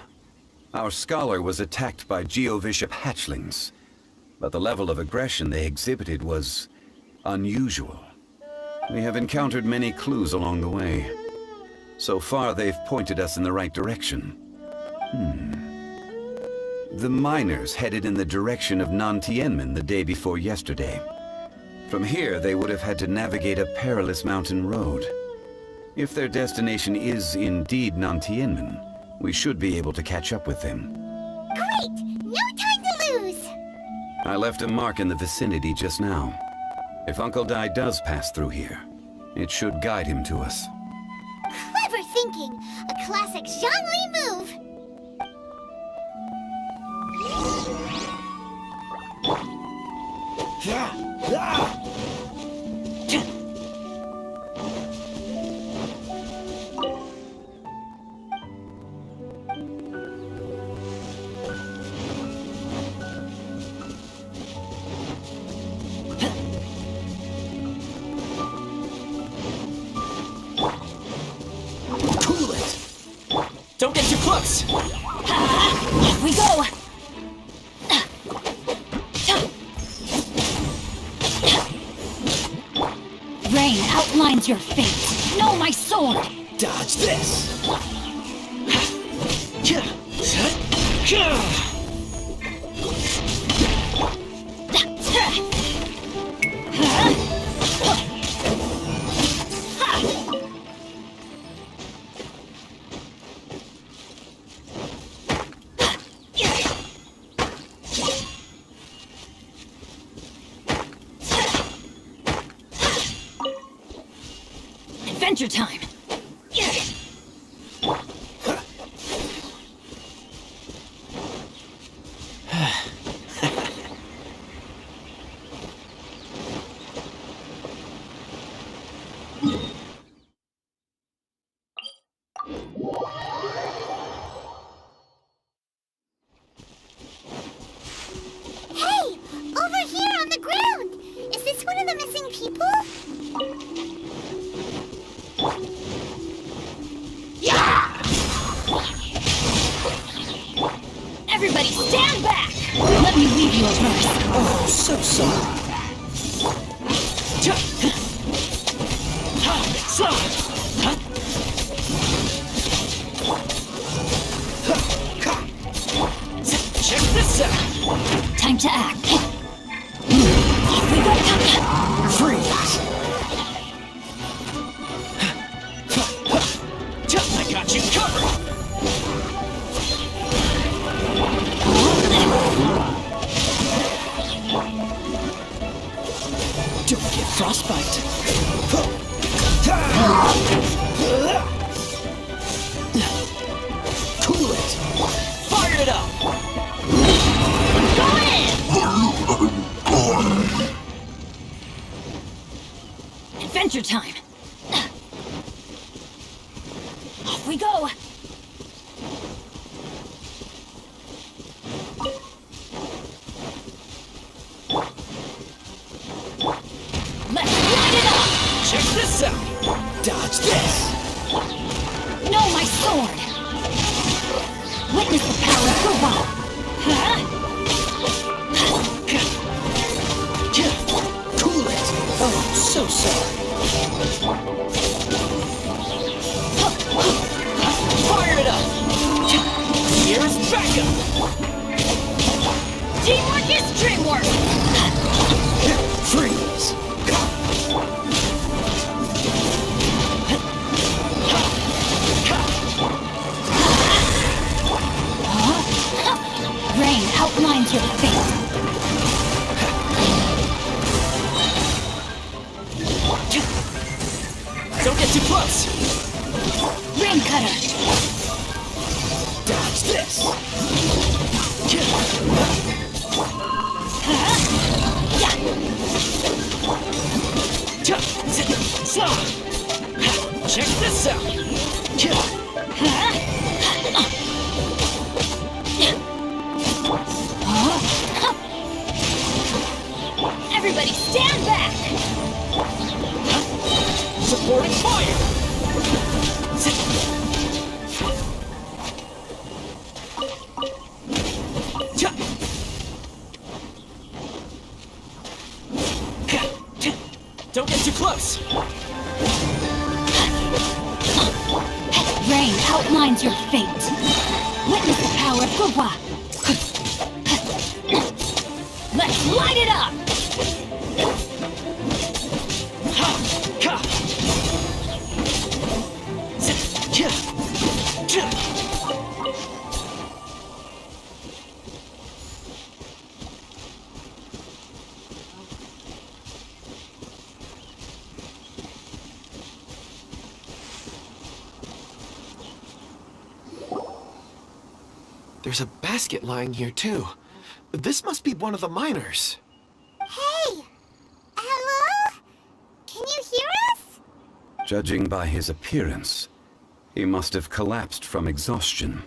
Our scholar was attacked by Geovishap hatchlings, but the level of aggression they exhibited was unusual. We have encountered many clues along the way. So far, they've pointed us in the right direction. The miners headed in the direction of Nantianmen the day before yesterday. From here, they would have had to navigate a perilous mountain road. If their destination is indeed Nantianmen, we should be able to catch up with them. Great! No time to lose! I left a mark in the vicinity just now. If Uncle Dai does pass through here, it should guide him to us. Clever thinking! A classic Zhongli move! Don't get too close! Here we go! Rain outlines your fate. Know my sword! Dodge this! Adventure time! missing people? Everybody stand back! Let me leave you a verse. Oh, so sorry. Check this out. Time to act. Off we go. Freeze. I got you covered. Don't get frostbite. Cool it. Fire it up. Go in! Adventure time. Off we go. Let's light it up! Check this out. Dodge this. No, my sword! Witness the power of Gurwa! Huh? Cool it. Oh, so sorry. Fire it up. Here's backup. Teamwork is dreamwork! Freeze. Rain outlines your fate. Don't get too close. Rain cutter. Dodge this. Check this out. Everybody stand back! Supporting fire. Don't get too close. Rain outlines your fate. Witness the power of Gurwa. Let's light it up! There's a basket lying here, too. This must be one of the miners. Hey! Hello? Can you hear us? Judging by his appearance, he must have collapsed from exhaustion.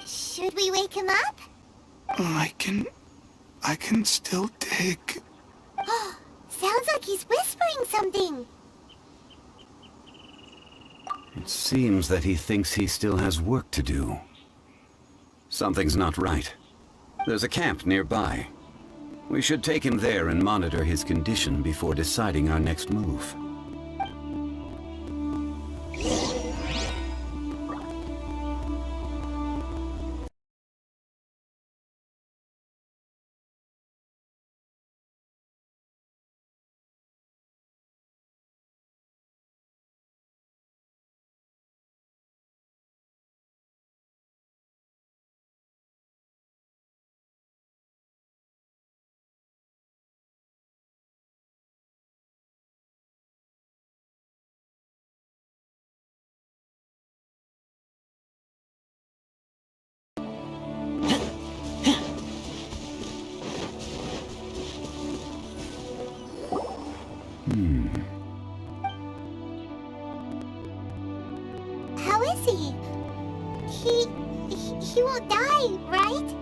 Should we wake him up? I can still dig. Sounds like he's whispering something. It seems that he thinks he still has work to do. Something's not right. There's a camp nearby. We should take him there and monitor his condition before deciding our next move. How is he? He won't die, right?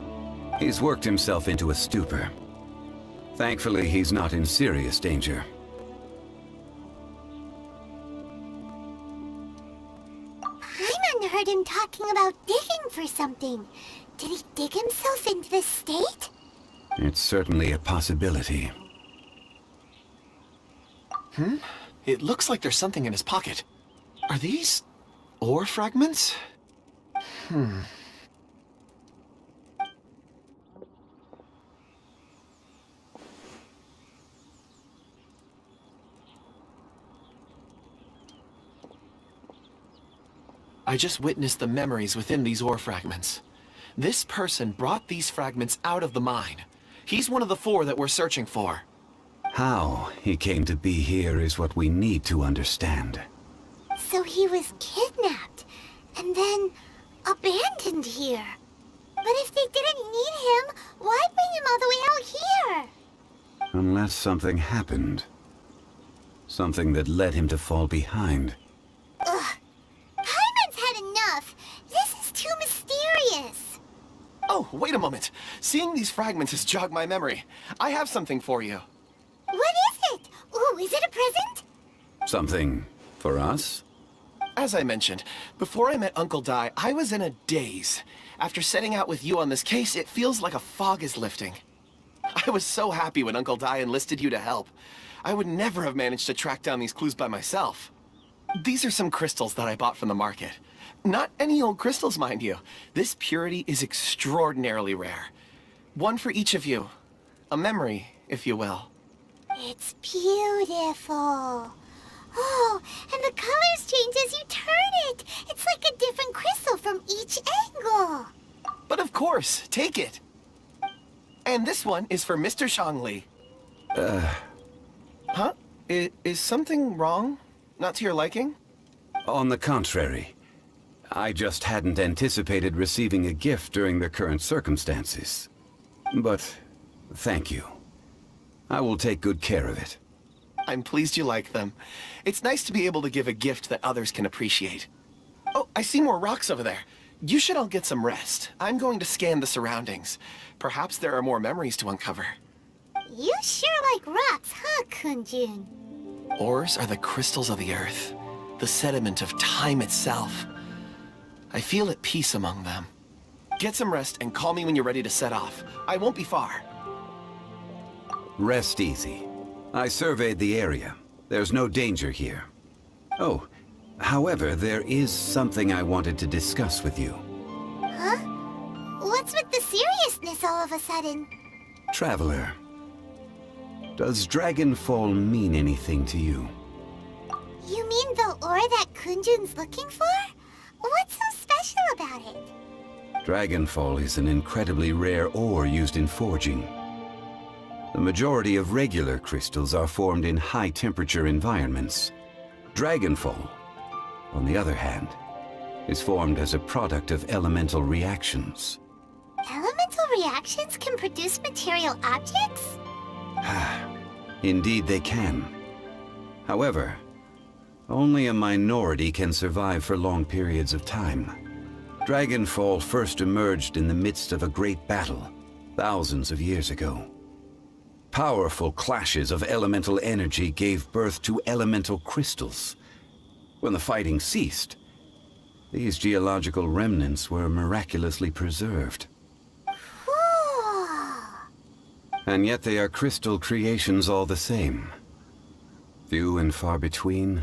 He's worked himself into a stupor. Thankfully, he's not in serious danger. him talking about digging for something. Did he dig himself into this state? It's certainly a possibility. It looks like there's something in his pocket. Are these ore fragments? I just witnessed the memories within these ore fragments. This person brought these fragments out of the mine. He's one of the 4 that we're searching for. How he came to be here is what we need to understand. So he was kidnapped, and then abandoned here. But if they didn't need him, why bring him all the way out here? Unless something happened. Something that led him to fall behind. Ugh. Paimon's had enough. This is too mysterious. Oh, wait a moment. Seeing these fragments has jogged my memory. I have something for you. What is it? Ooh, is it a present? Something for us? As I mentioned, before I met Uncle Dai, I was in a daze. After setting out with you on this case, it feels like a fog is lifting. I was so happy when Uncle Dai enlisted you to help. I would never have managed to track down these clues by myself. These are some crystals that I bought from the market. Not any old crystals, mind you. This purity is extraordinarily rare. One for each of you. A memory, if you will. It's beautiful. Oh, and the colors change as you turn it. It's like a different crystal from each angle. But of course, take it. And this one is for Mr. Zhongli. Huh? Is something wrong? Not to your liking? On the contrary. I just hadn't anticipated receiving a gift during the current circumstances. But thank you. I will take good care of it. I'm pleased you like them. It's nice to be able to give a gift that others can appreciate. Oh, I see more rocks over there. You should all get some rest. I'm going to scan the surroundings. Perhaps there are more memories to uncover. You sure like rocks, huh, Kunjun? Ores are the crystals of the earth, the sediment of time itself. I feel at peace among them. Get some rest and call me when you're ready to set off. I won't be far. Rest easy. I surveyed the area. There's no danger here. Oh, however, there is something I wanted to discuss with you. Huh? What's with the seriousness all of a sudden? Traveler, does Dragonfall mean anything to you? You mean the ore that Kunjun's looking for? What's so special about it? Dragonfall is an incredibly rare ore used in forging. The majority of regular crystals are formed in high-temperature environments. Dragonfall, on the other hand, is formed as a product of elemental reactions. Elemental reactions can produce material objects? Indeed they can. However, only a minority can survive for long periods of time. Dragonfall first emerged in the midst of a great battle, thousands of years ago. Powerful clashes of elemental energy gave birth to elemental crystals. When the fighting ceased, these geological remnants were miraculously preserved. And yet they are crystal creations all the same. Few and far between,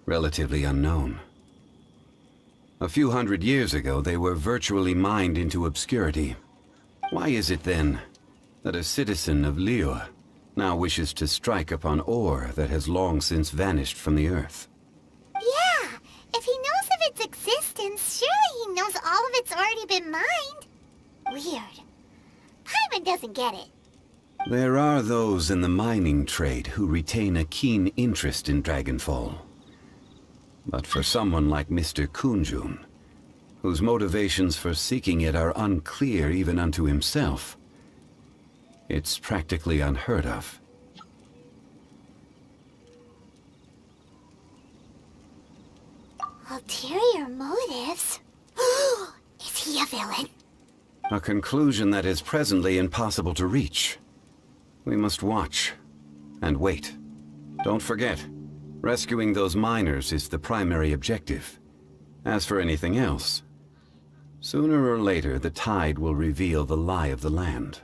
relatively unknown. A few hundred years ago, they were virtually mined into obscurity. Why is it then that a citizen of Liyue now wishes to strike upon ore that has long since vanished from the earth? Yeah, if he knows of its existence, surely he knows all of it's already been mined. Weird. Paimon doesn't get it. There are those in the mining trade who retain a keen interest in Dragonfall. But for someone like Mr. Kunjun, whose motivations for seeking it are unclear even unto himself, it's practically unheard of. Ulterior motives? Is he a villain? A conclusion that is presently impossible to reach. We must watch and wait. Don't forget, rescuing those miners is the primary objective. As for anything else, sooner or later the tide will reveal the lie of the land.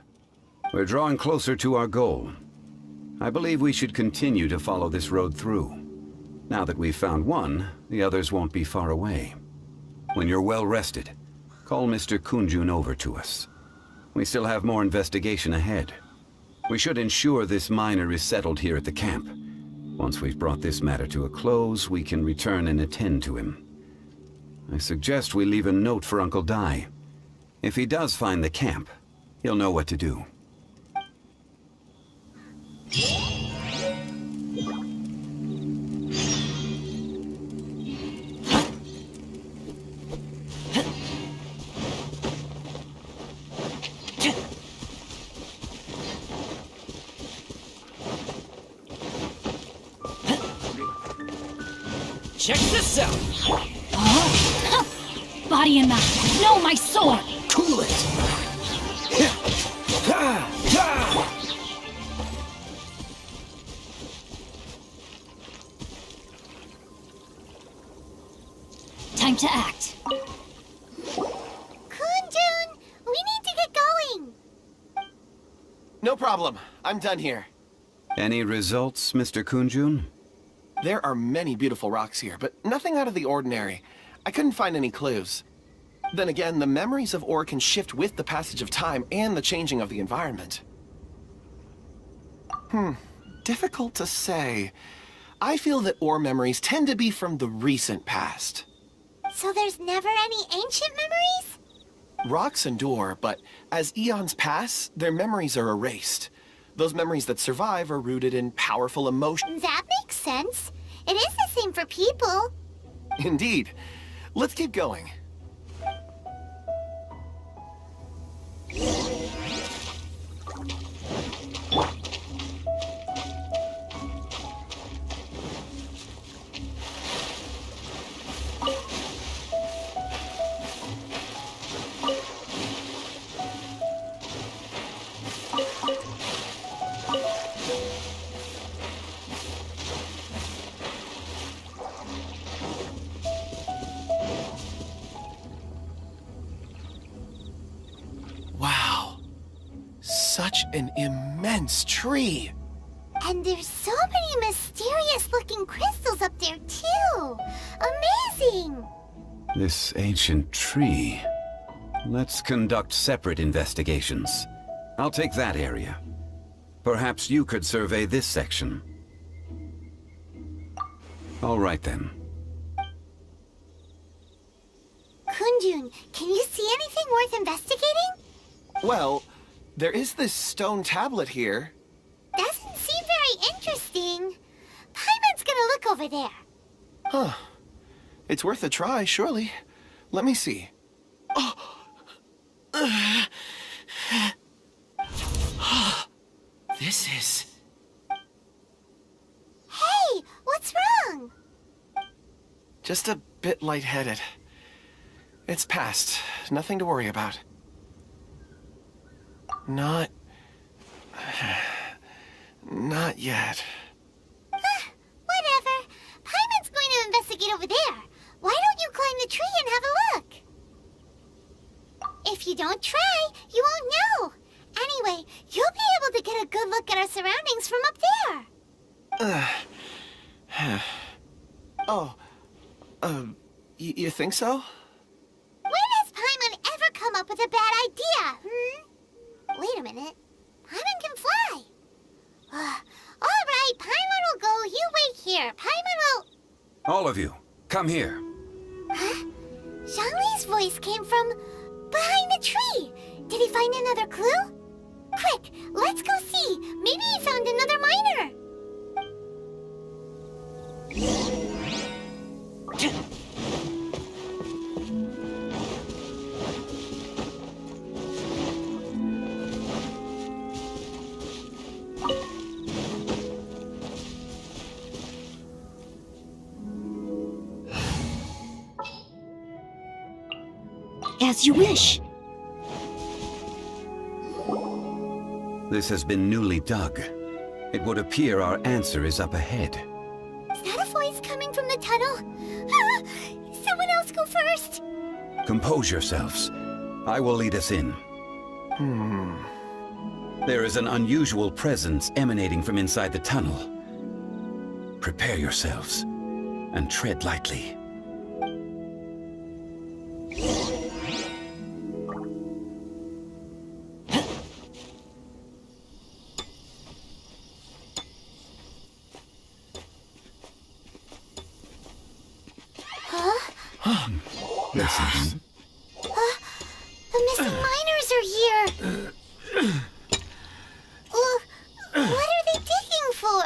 We're drawing closer to our goal. I believe we should continue to follow this road through. Now that we've found one, the others won't be far away. When you're well rested, call Mr. Kunjun over to us. We still have more investigation ahead. We should ensure this miner is settled here at the camp. Once we've brought this matter to a close, we can return and attend to him. I suggest we leave a note for Uncle Dai. If he does find the camp, he'll know what to do. Check this out! Body and mouth. No, my sword! Cool it! Time to act. Kunjun, we need to get going. No problem. I'm done here. Any results, Mr. Kunjun? There are many beautiful rocks here, but nothing out of the ordinary. I couldn't find any clues. Then again, the memories of ore can shift with the passage of time and the changing of the environment. Difficult to say. I feel that ore memories tend to be from the recent past. So there's never any ancient memories? Rocks endure, but as eons pass, their memories are erased. Those memories that survive are rooted in powerful emotions. That makes sense. It is the same for people. Indeed. Let's keep going. Wow. Such an immense tree. And there's so many mysterious-looking crystals up there, too. Amazing! This ancient tree. Let's conduct separate investigations. I'll take that area. Perhaps you could survey this section. All right then. Kunjun, can you see anything worth investigating? Well, there is this stone tablet here. Doesn't seem very interesting. Paimon's gonna look over there. Huh. It's worth a try, surely. Let me see. This is... Hey, what's wrong? just a bit lightheaded. It's past. Nothing to worry about. Not yet. Whatever. Paimon's going to investigate over there. Why don't you climb the tree and have a look? If you don't try, you won't know. Anyway, you'll be able to get a good look at our surroundings from up there. You think so? When has Paimon ever come up with a bad idea, Wait a minute. Paimon can fly. All right, Paimon will go. You wait here. Paimon will... All of you, come here. Huh? Zhongli's voice came from behind the tree. Did he find another clue? Quick, let's go see. Maybe he found another miner. As you wish. This has been newly dug. It would appear our answer is up ahead. Is that a voice coming from the tunnel? Someone else go first. Compose yourselves. I will lead us in. There is an unusual presence emanating from inside the tunnel. Prepare yourselves, and tread lightly. Listen. The missing miners are here. What are they digging for?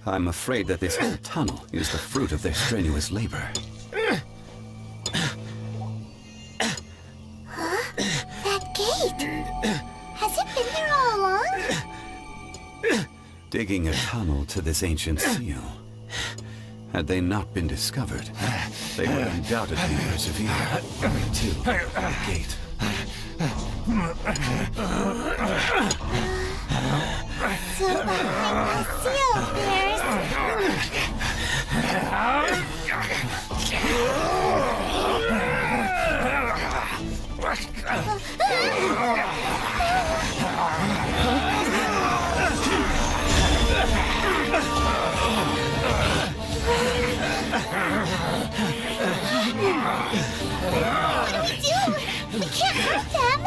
I'm afraid that this whole tunnel is the fruit of their strenuous labor. That gate. Has it been there all along? Digging a tunnel to this ancient seal. Had they not been discovered, they would undoubtedly persevere to the gate. So behind my seal bears. What do we do? We can't hurt them.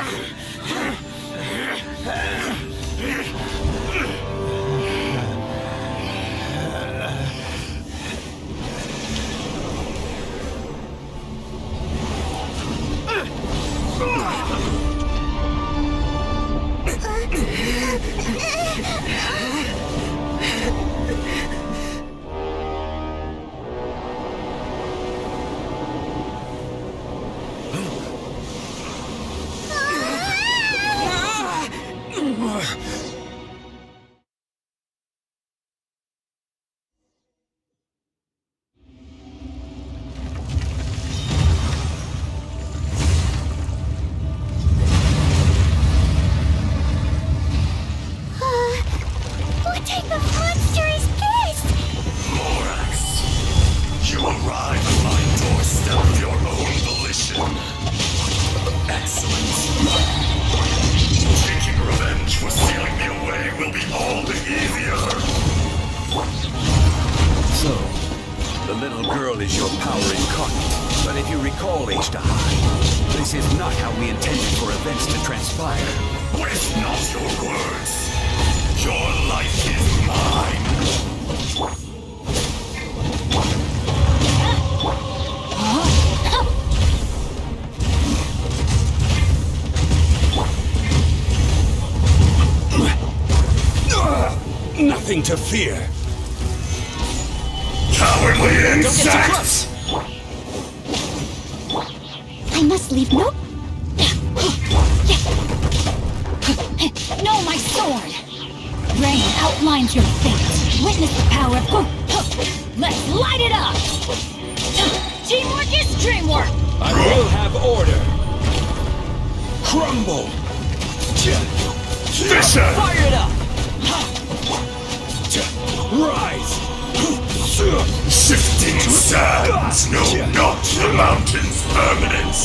What type of monster is this? Morax, you arrive at my doorstep of your own volition. Excellent. Taking revenge for sealing me away will be all the easier. So, the little girl is your power incarnate. But if you recall, H-Dahai, this is not how we intended for events to transpire. Waste not your words. Your life is mine. Nothing to fear. Cowardly Don't get too insect! close! I must leave no... No, my sword! Rain outlines your fate. Witness the power of... Let's light it up! Teamwork is dreamwork! I will have order. Crumble! Fisher! Fire it up! Rise! Shifting sands know not the mountain's permanence.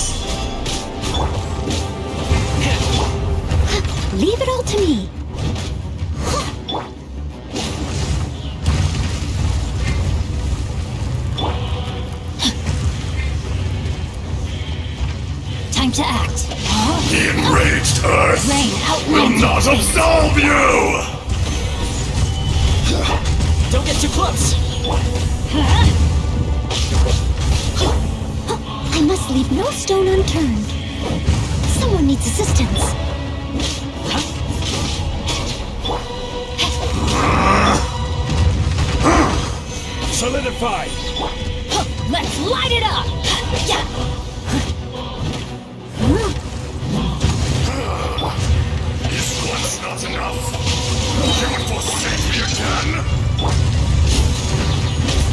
Leave it all to me. Time to act. The enraged earth Rain will outlines not your fate. absolve you! Don't get too close! I must leave no stone unturned. Someone needs assistance. Solidify! Let's light it up! Is once not enough? You would forsake me again?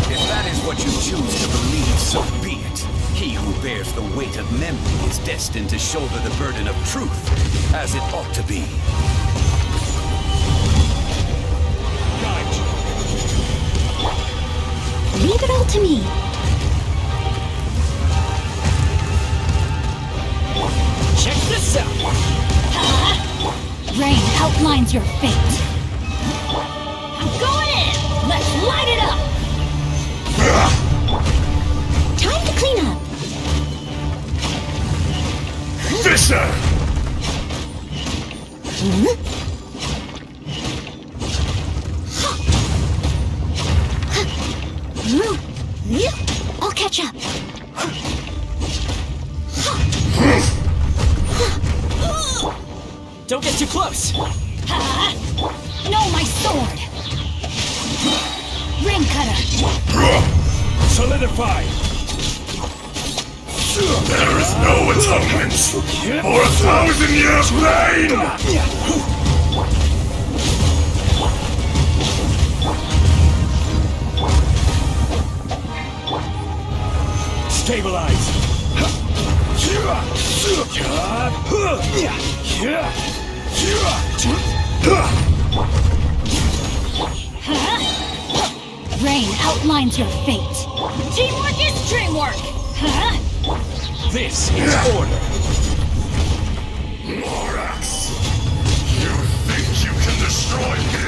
If that is what you choose to believe, so be it. He who bears the weight of memory is destined to shoulder the burden of truth, as it ought to be. Leave it all to me. this out! Rain outlines your fate. I'm going in! Let's light it up! Time to clean up. Fisher! I'll catch up. Don't get too close! No, my sword! Ring cutter! Solidify! There is no atonement for 1,000 years reign! Stabilize! Rain outlines your fate. Teamwork is dreamwork! This is order! Morax! You think you can destroy me?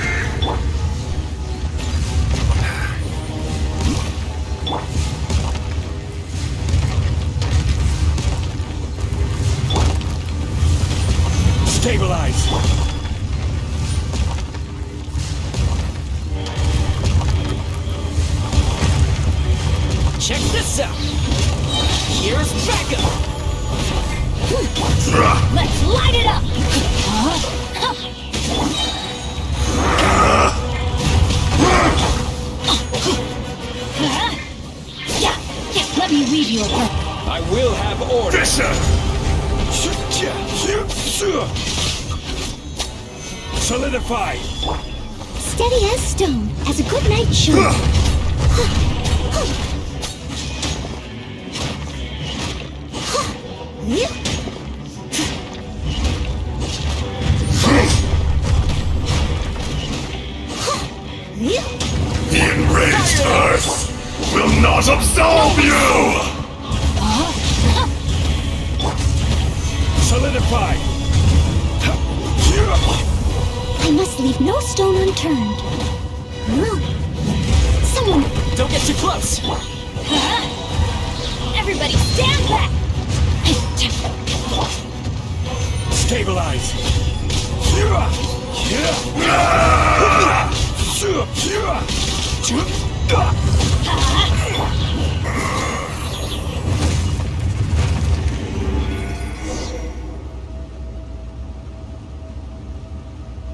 Stabilize! Check this out! Here's backup! Let's light it up! Let me weave you a purple. I will have order! Fisher! Solidify! Steady as stone, as a good knight should. The enraged earth will not absolve you! Solidify! I must leave no stone unturned. Someone... Don't get too close! Everybody stand back! Stabilize!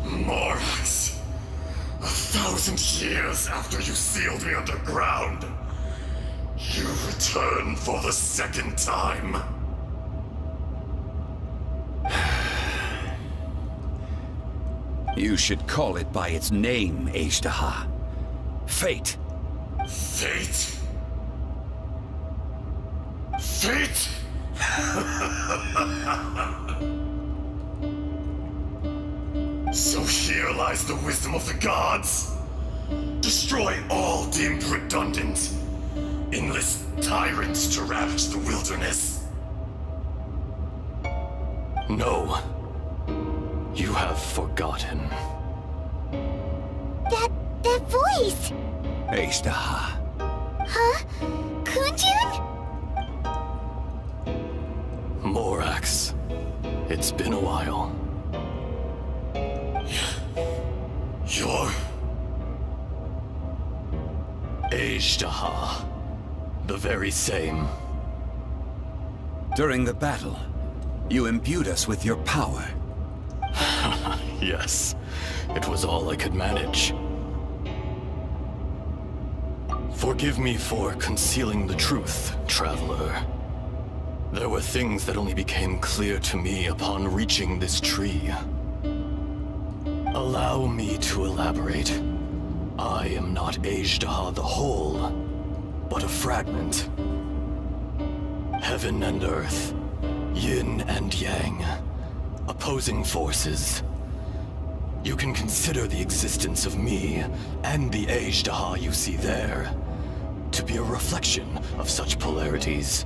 Morax, 1,000 years after you sealed me underground, you return for the second time. You should call it by its name, Ajdaha. Fate. Fate? Fate? So here lies the wisdom of the gods. Destroy all deemed redundant. Enlist tyrants to ravage the wilderness. No. You have forgotten. That voice! Ajdaha. Huh? Kunjun? Morax. It's been a while. You're... Ajdaha. The very same. During the battle, you imbued us with your power. Yes. It was all I could manage. Forgive me for concealing the truth, traveler. There were things that only became clear to me upon reaching this tree. Allow me to elaborate. I am not Ajdaha the whole, but a fragment. Heaven and earth, yin and yang, opposing forces. You can consider the existence of me and the Ajdaha you see there to be a reflection of such polarities.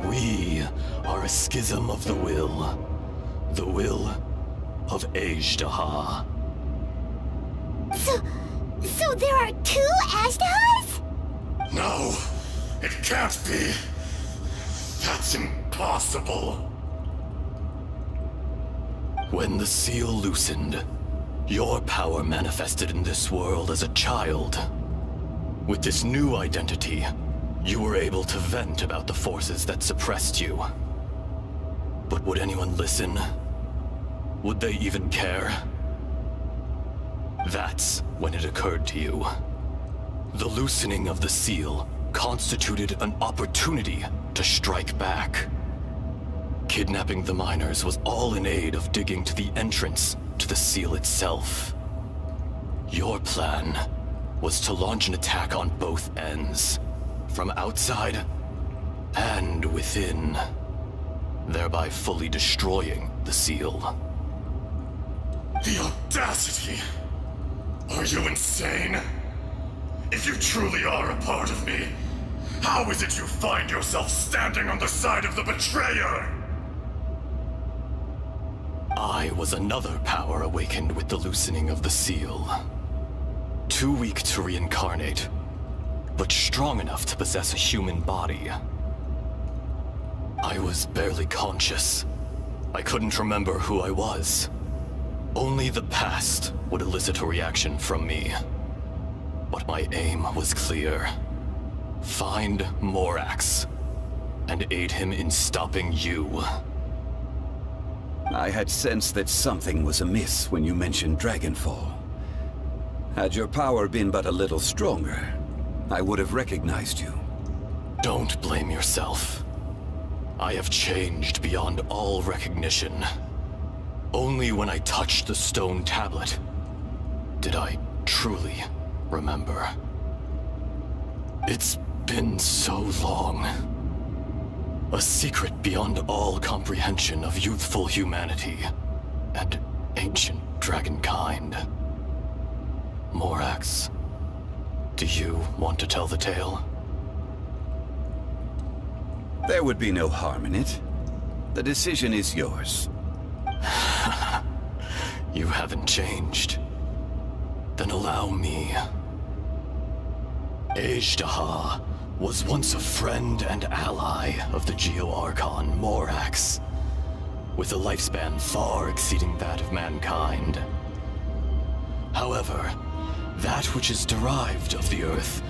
We are a schism of the will of Azhdaha. So there are two Ashdahas? No, it can't be. That's impossible. When the seal loosened, your power manifested in this world as a child. With this new identity, you were able to vent about the forces that suppressed you. But would anyone listen? Would they even care? That's when it occurred to you. The loosening of the seal constituted an opportunity to strike back. Kidnapping the miners was all in aid of digging to the entrance to the seal itself. Your plan was to launch an attack on both ends, from outside and within, thereby fully destroying the seal. The audacity! Are you insane? If you truly are a part of me, how is it you find yourself standing on the side of the betrayer? I was another power awakened with the loosening of the seal. Too weak to reincarnate, but strong enough to possess a human body. I was barely conscious. I couldn't remember who I was. Only the past would elicit a reaction from me. But my aim was clear. Find Morax, and aid him in stopping you. I had sensed that something was amiss when you mentioned Dragonfall. Had your power been but a little stronger, I would have recognized you. Don't blame yourself. I have changed beyond all recognition. Only when I touched the stone tablet did I truly remember. It's been so long. A secret beyond all comprehension of youthful humanity and ancient dragonkind. Morax, do you want to tell the tale? There would be no harm in it. The decision is yours. You haven't changed. Then allow me. Azhdaha was once a friend and ally of the Geo-Archon Morax, with a lifespan far exceeding that of mankind. However, that which is derived of the Earth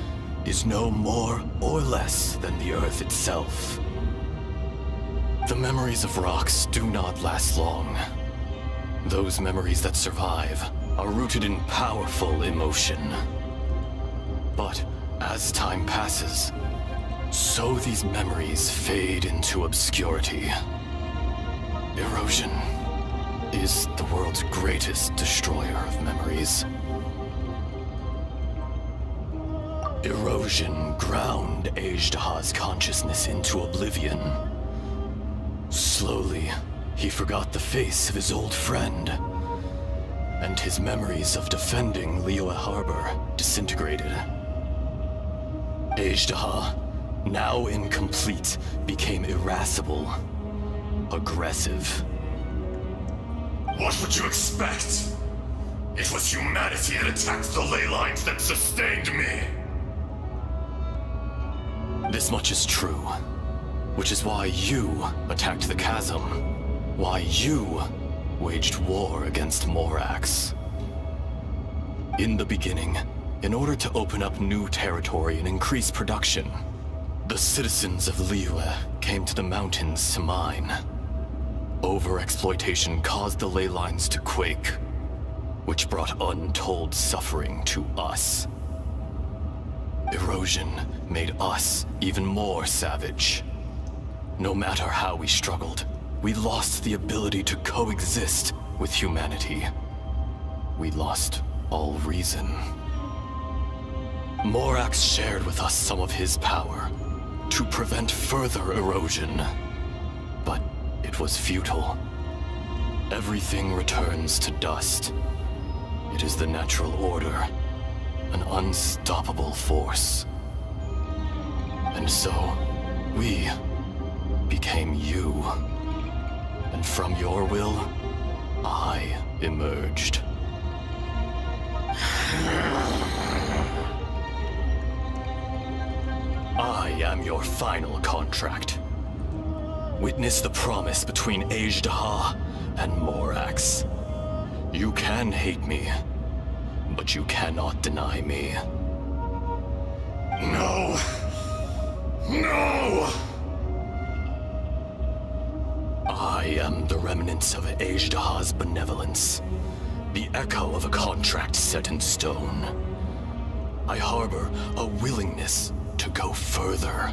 is no more or less than the Earth itself. The memories of rocks do not last long. Those memories that survive are rooted in powerful emotion. But as time passes, so these memories fade into obscurity. Erosion is the world's greatest destroyer of memories. Erosion ground Azhdaha's consciousness into oblivion. Slowly, he forgot the face of his old friend, and his memories of defending Liyue Harbor disintegrated. Azhdaha, now incomplete, became irascible, aggressive. What would you expect? It was humanity that attacked the ley lines that sustained me. This much is true, which is why you attacked the chasm, why you waged war against Morax. In the beginning, in order to open up new territory and increase production, the citizens of Liyue came to the mountains to mine. Overexploitation caused the ley lines to quake, which brought untold suffering to us. Erosion made us even more savage. No matter how we struggled, we lost the ability to coexist with humanity. We lost all reason. Morax shared with us some of his power to prevent further erosion, but it was futile. Everything returns to dust. It is the natural order, an unstoppable force. And so, we became you. And from your will, I emerged. I am your final contract. Witness the promise between Azhdaha and Morax. You can hate me, but you cannot deny me. No! No! I am the remnants of Azhdaha's benevolence, the echo of a contract set in stone. I harbor a willingness to go further,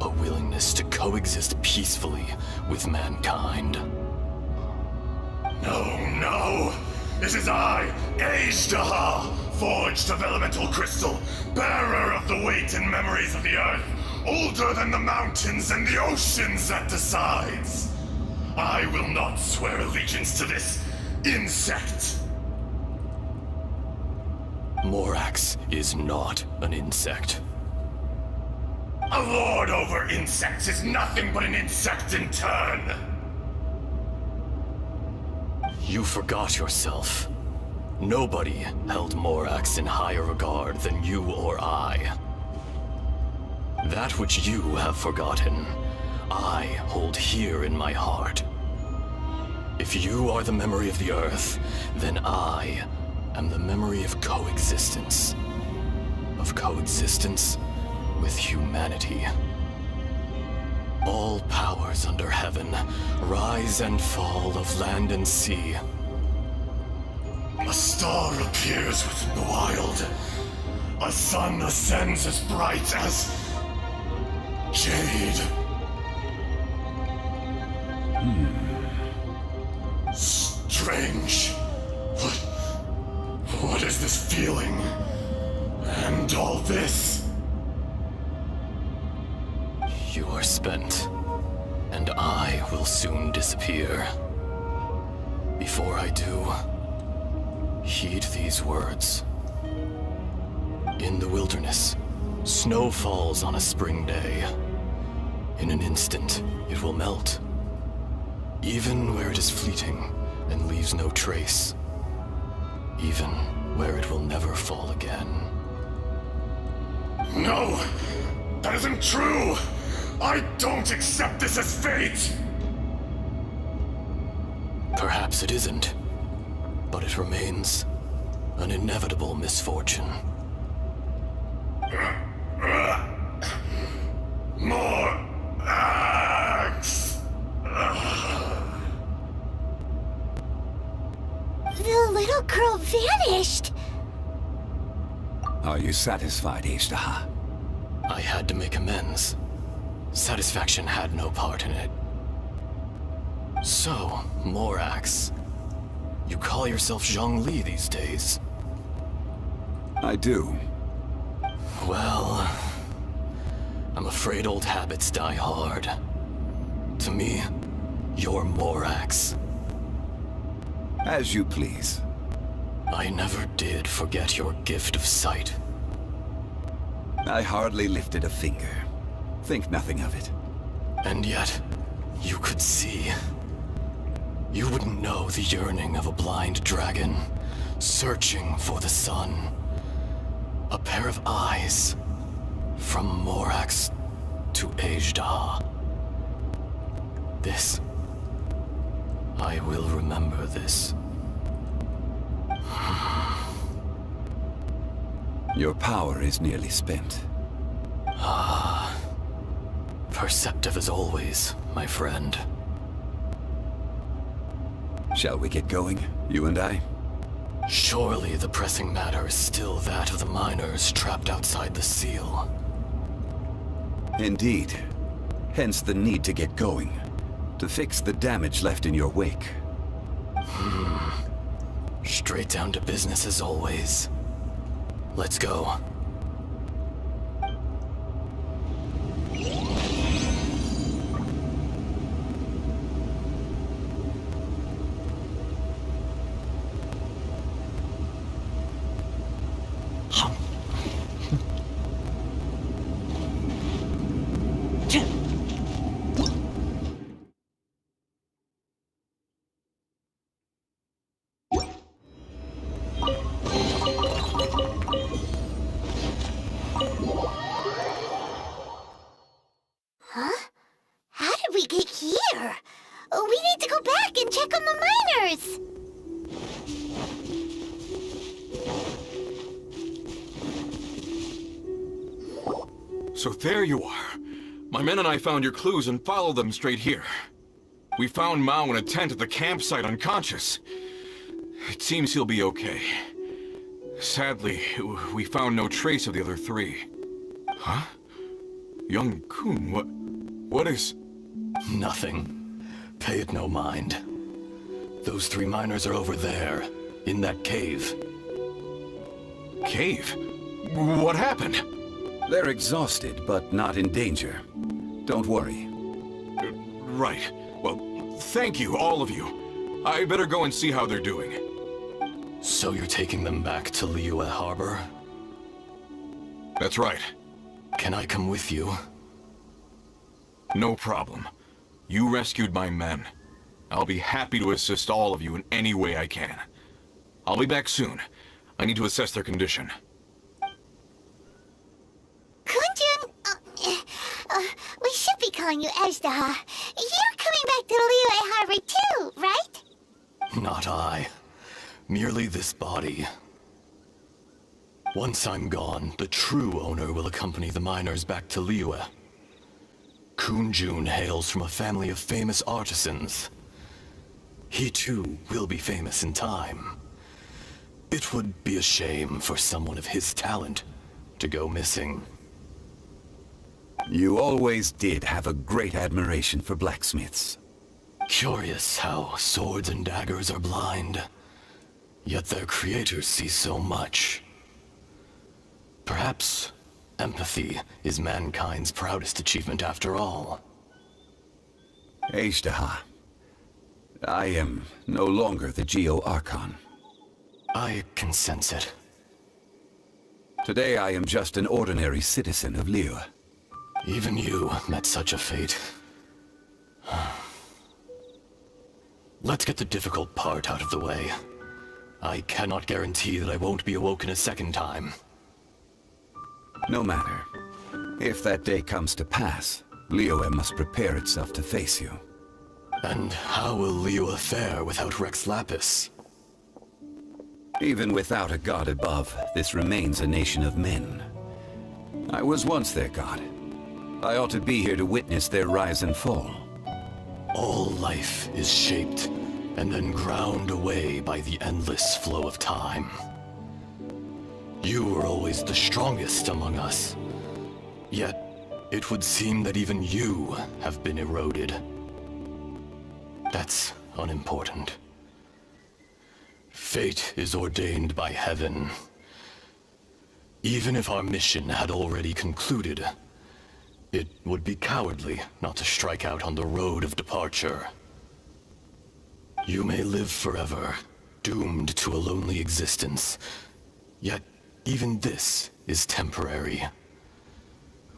a willingness to coexist peacefully with mankind. No, no! It is I, Azhdaha, forged of elemental crystal, bearer of the weight and memories of the earth, older than the mountains and the oceans at the sides. I will not swear allegiance to this insect. Morax is not an insect. A lord over insects is nothing but an insect in turn. You forgot yourself. Nobody held Morax in higher regard than you or I. That which you have forgotten, I hold here in my heart. If you are the memory of the Earth, then I am the memory of coexistence. Of coexistence with humanity. All powers under heaven, rise and fall of land and sea. A star appears within the wild. A sun ascends as bright as jade. Strange. What is this feeling? And all this? You are spent, and I will soon disappear. Before I do, heed these words. In the wilderness, snow falls on a spring day. In an instant, it will melt. Even where it is fleeting and leaves no trace. Even where it will never fall again. No! That isn't true! I don't accept this as fate! Perhaps it isn't, but it remains an inevitable misfortune. More axe! The little girl vanished! Are you satisfied, Azhdaha? I had to make amends. Satisfaction had no part in it. So, Morax, you call yourself Zhongli these days? I do. Well, I'm afraid old habits die hard. To me, you're Morax. As you please. I never did forget your gift of sight. I hardly lifted a finger. Think nothing of it. And yet, you could see. You wouldn't know the yearning of a blind dragon, searching for the sun. A pair of eyes, from Morax to Azhdaha. This. I will remember this. Your power is nearly spent. Ah. Perceptive as always, my friend. Shall we get going, you and I? Surely the pressing matter is still that of the miners trapped outside the seal. Indeed. Hence the need to get going. To fix the damage left in your wake. Straight down to business as always. Let's go. Harbor. We need to go back and check on the miners. So there you are. My men and I found your clues and followed them straight here. We found Mao in a tent at the campsite unconscious. It seems he'll be okay. Sadly, we found no trace of the other three. Huh? Young Kun, what is... Nothing. Pay it no mind. Those 3 miners are over there, in that cave. Cave? What happened? They're exhausted, but not in danger. Don't worry. Right. Well, thank you, all of you. I better go and see how they're doing. So you're taking them back to Liyue Harbor? That's right. Can I come with you? No problem. You rescued my men. I'll be happy to assist all of you in any way I can. I'll be back soon. I need to assess their condition. Kunjun, we should be calling you Ezdaha. You're coming back to Liyue Harbor too, right? Not I. Merely this body. Once I'm gone, the true owner will accompany the miners back to Liyue. Kunjun hails from a family of famous artisans. He too will be famous in time. It would be a shame for someone of his talent to go missing. You always did have a great admiration for blacksmiths. Curious how swords and daggers are blind, yet their creators see so much. Perhaps empathy is mankind's proudest achievement after all. Ezdaha, I am no longer the Geo-Archon. I can sense it. Today I am just an ordinary citizen of Liyue. Even you met such a fate. Let's get the difficult part out of the way. I cannot guarantee that I won't be awoken a second time. No matter. If that day comes to pass, Liyue must prepare itself to face you. And how will Liyue fare without Rex Lapis? Even without a god above, this remains a nation of men. I was once their god. I ought to be here to witness their rise and fall. All life is shaped and then ground away by the endless flow of time. You were always the strongest among us. Yet, it would seem that even you have been eroded. That's unimportant. Fate is ordained by heaven. Even if our mission had already concluded, it would be cowardly not to strike out on the road of departure. You may live forever, doomed to a lonely existence. Yet, even this is temporary.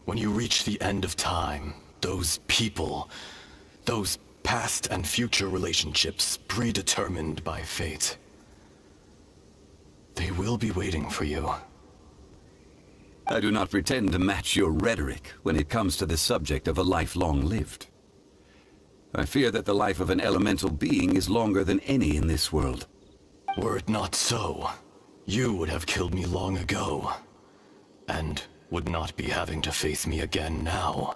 When you reach the end of time, those people, those past and future relationships predetermined by fate, they will be waiting for you. I do not pretend to match your rhetoric when it comes to the subject of a life long lived. I fear that the life of an elemental being is longer than any in this world. Were it not so, you would have killed me long ago, and would not be having to face me again now.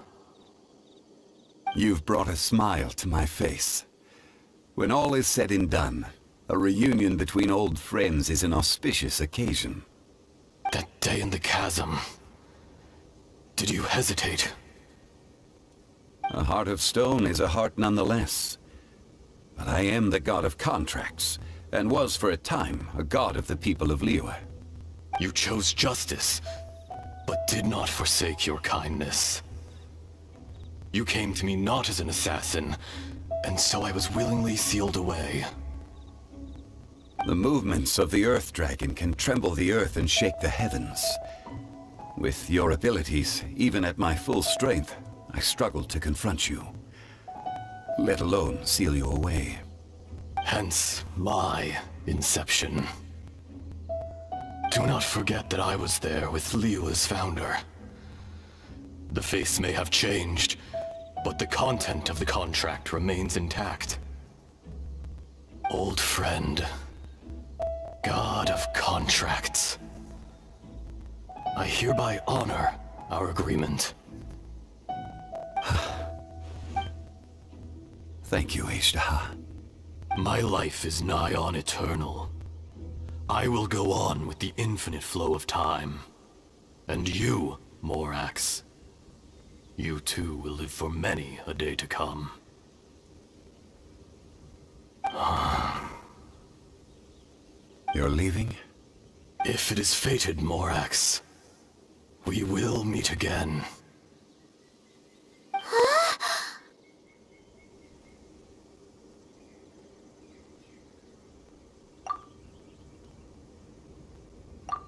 You've brought a smile to my face. When all is said and done, a reunion between old friends is an auspicious occasion. That day in the chasm, did you hesitate? A heart of stone is a heart nonetheless. But I am the god of contracts, and was for a time a god of the people of Liyue. You chose justice, but did not forsake your kindness. You came to me not as an assassin, and so I was willingly sealed away. The movements of the Earth Dragon can tremble the earth and shake the heavens. With your abilities, even at my full strength, I struggled to confront you, let alone seal you away. Hence my inception. Do not forget that I was there with Liyue's founder. The face may have changed, but the content of the contract remains intact. Old friend, God of contracts, I hereby honor our agreement. Thank you, Ishtaha. My life is nigh on eternal. I will go on with the infinite flow of time. And you, Morax, you too will live for many a day to come. You're leaving? If it is fated, Morax, we will meet again.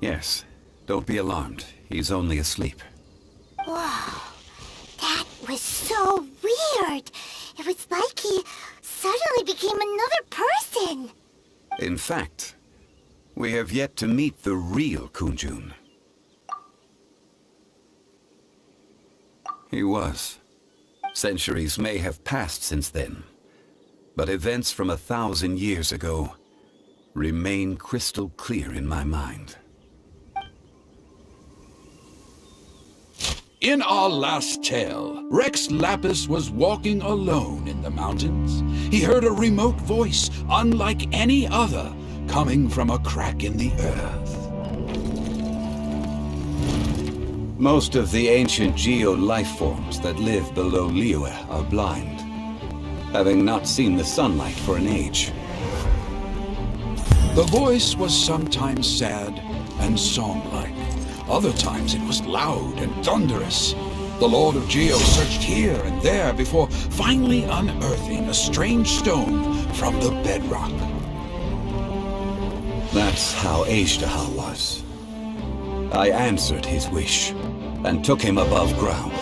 Yes. Don't be alarmed. He's only asleep. Wow. That was so weird. It was like he suddenly became another person. In fact, we have yet to meet the real Kunjun. He was. Centuries may have passed since then, but events from 1,000 years ago remain crystal clear in my mind. In our last tale, Rex Lapis was walking alone in the mountains. He heard a remote voice, unlike any other, coming from a crack in the earth. Most of the ancient geo-life forms that live below Liyue are blind, having not seen the sunlight for an age. The voice was sometimes sad and song-like. Other times it was loud and thunderous. The Lord of Geo searched here and there before finally unearthing a strange stone from the bedrock. That's how Ishtaha was. I answered his wish and took him above ground.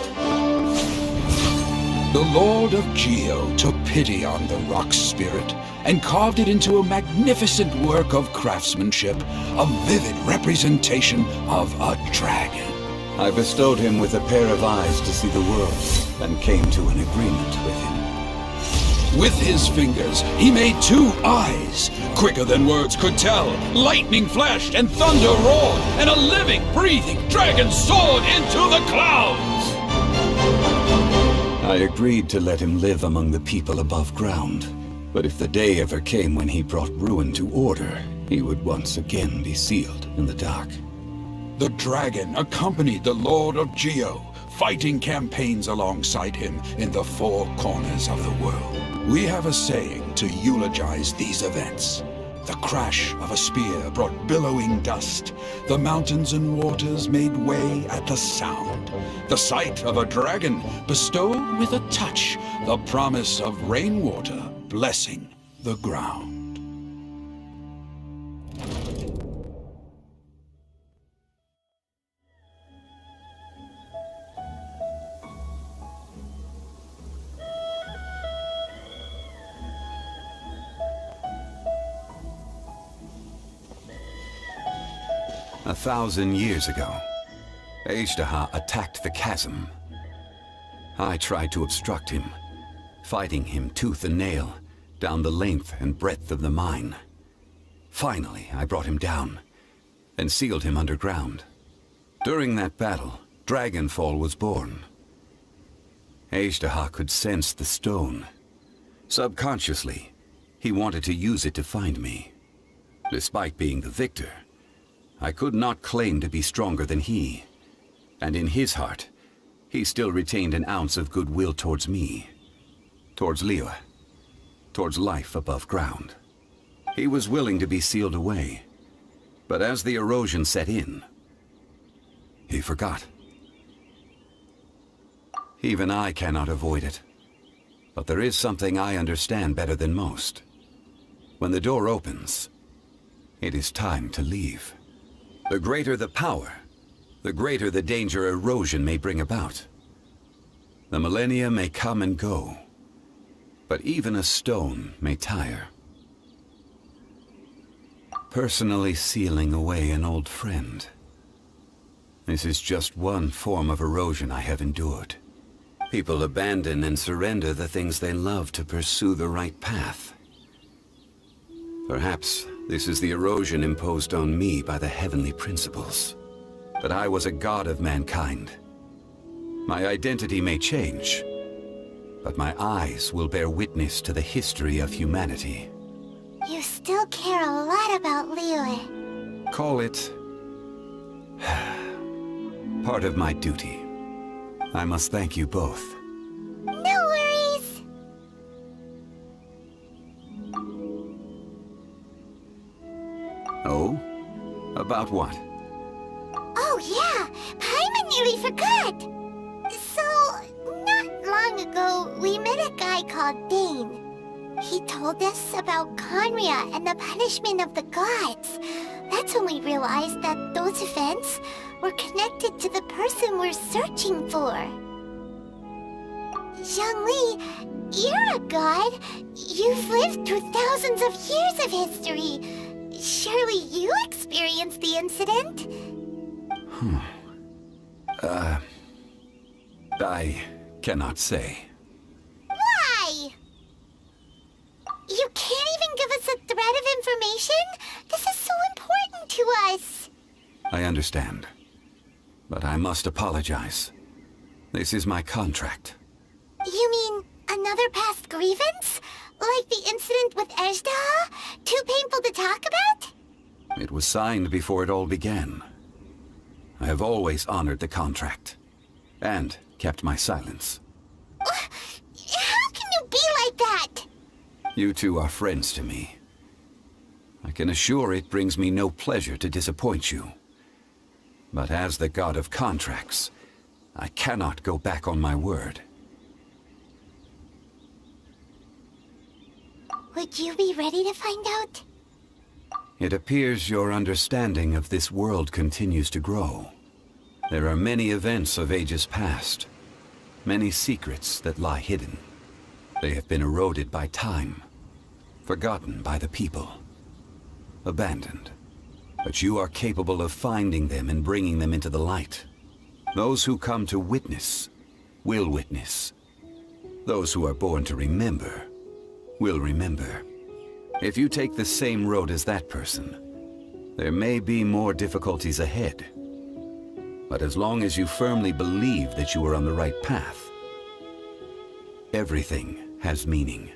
The Lord of Geo took pity on the rock spirit and carved it into a magnificent work of craftsmanship, a vivid representation of a dragon. I bestowed him with a pair of eyes to see the world and came to an agreement with him. With his fingers, he made 2 eyes. Quicker than words could tell, lightning flashed and thunder roared, and a living, breathing dragon soared into the clouds! I agreed to let him live among the people above ground. But if the day ever came when he brought ruin to order, he would once again be sealed in the dark. The dragon accompanied the Lord of Geo, fighting campaigns alongside him in the 4 corners of the world. We have a saying to eulogize these events. The crash of a spear brought billowing dust. The mountains and waters made way at the sound. The sight of a dragon bestowed with a touch the promise of rainwater blessing the ground. 1,000 years ago, Ishtaha attacked the chasm. I tried to obstruct him, fighting him tooth and nail down the length and breadth of the mine. Finally, I brought him down and sealed him underground. During that battle, Dragonfall was born. Ishtaha could sense the stone. Subconsciously, he wanted to use it to find me. Despite being the victor, I could not claim to be stronger than he. And in his heart, he still retained an ounce of goodwill towards me. Towards Liyue. Towards life above ground. He was willing to be sealed away. But as the erosion set in, he forgot. Even I cannot avoid it. But there is something I understand better than most. When the door opens, it is time to leave. The greater the power, the greater the danger erosion may bring about. The millennia may come and go, but even a stone may tire. Personally sealing away an old friend. This is just one form of erosion I have endured. People abandon and surrender the things they love to pursue the right path. Perhaps this is the erosion imposed on me by the heavenly principles. That I was a god of mankind. My identity may change, but my eyes will bear witness to the history of humanity. You still care a lot about Liyue. Call it part of my duty. I must thank you both. No worries. Oh? About what? Oh yeah, Paimon nearly forgot. So, not long ago, we met a guy called Dane. He told us about Conria and the punishment of the gods. That's when we realized that those events were connected to the person we're searching for. Zhongli, you're a god. You've lived through thousands of years of history. Surely you experienced the incident? I cannot say. Why? You can't even give us a thread of information? This is so important to us. I understand. But I must apologize. This is my contract. You mean another past grievance? Like the incident with Ejda? Too painful to talk about? It was signed before it all began. I have always honored the contract. And kept my silence. How can you be like that? You two are friends to me. I can assure it brings me no pleasure to disappoint you. But as the god of contracts, I cannot go back on my word. Would you be ready to find out? It appears your understanding of this world continues to grow. There are many events of ages past, many secrets that lie hidden. They have been eroded by time, forgotten by the people, abandoned. But you are capable of finding them and bringing them into the light. Those who come to witness will witness. Those who are born to remember will remember. If you take the same road as that person, there may be more difficulties ahead. But as long as you firmly believe that you are on the right path, everything has meaning.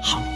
How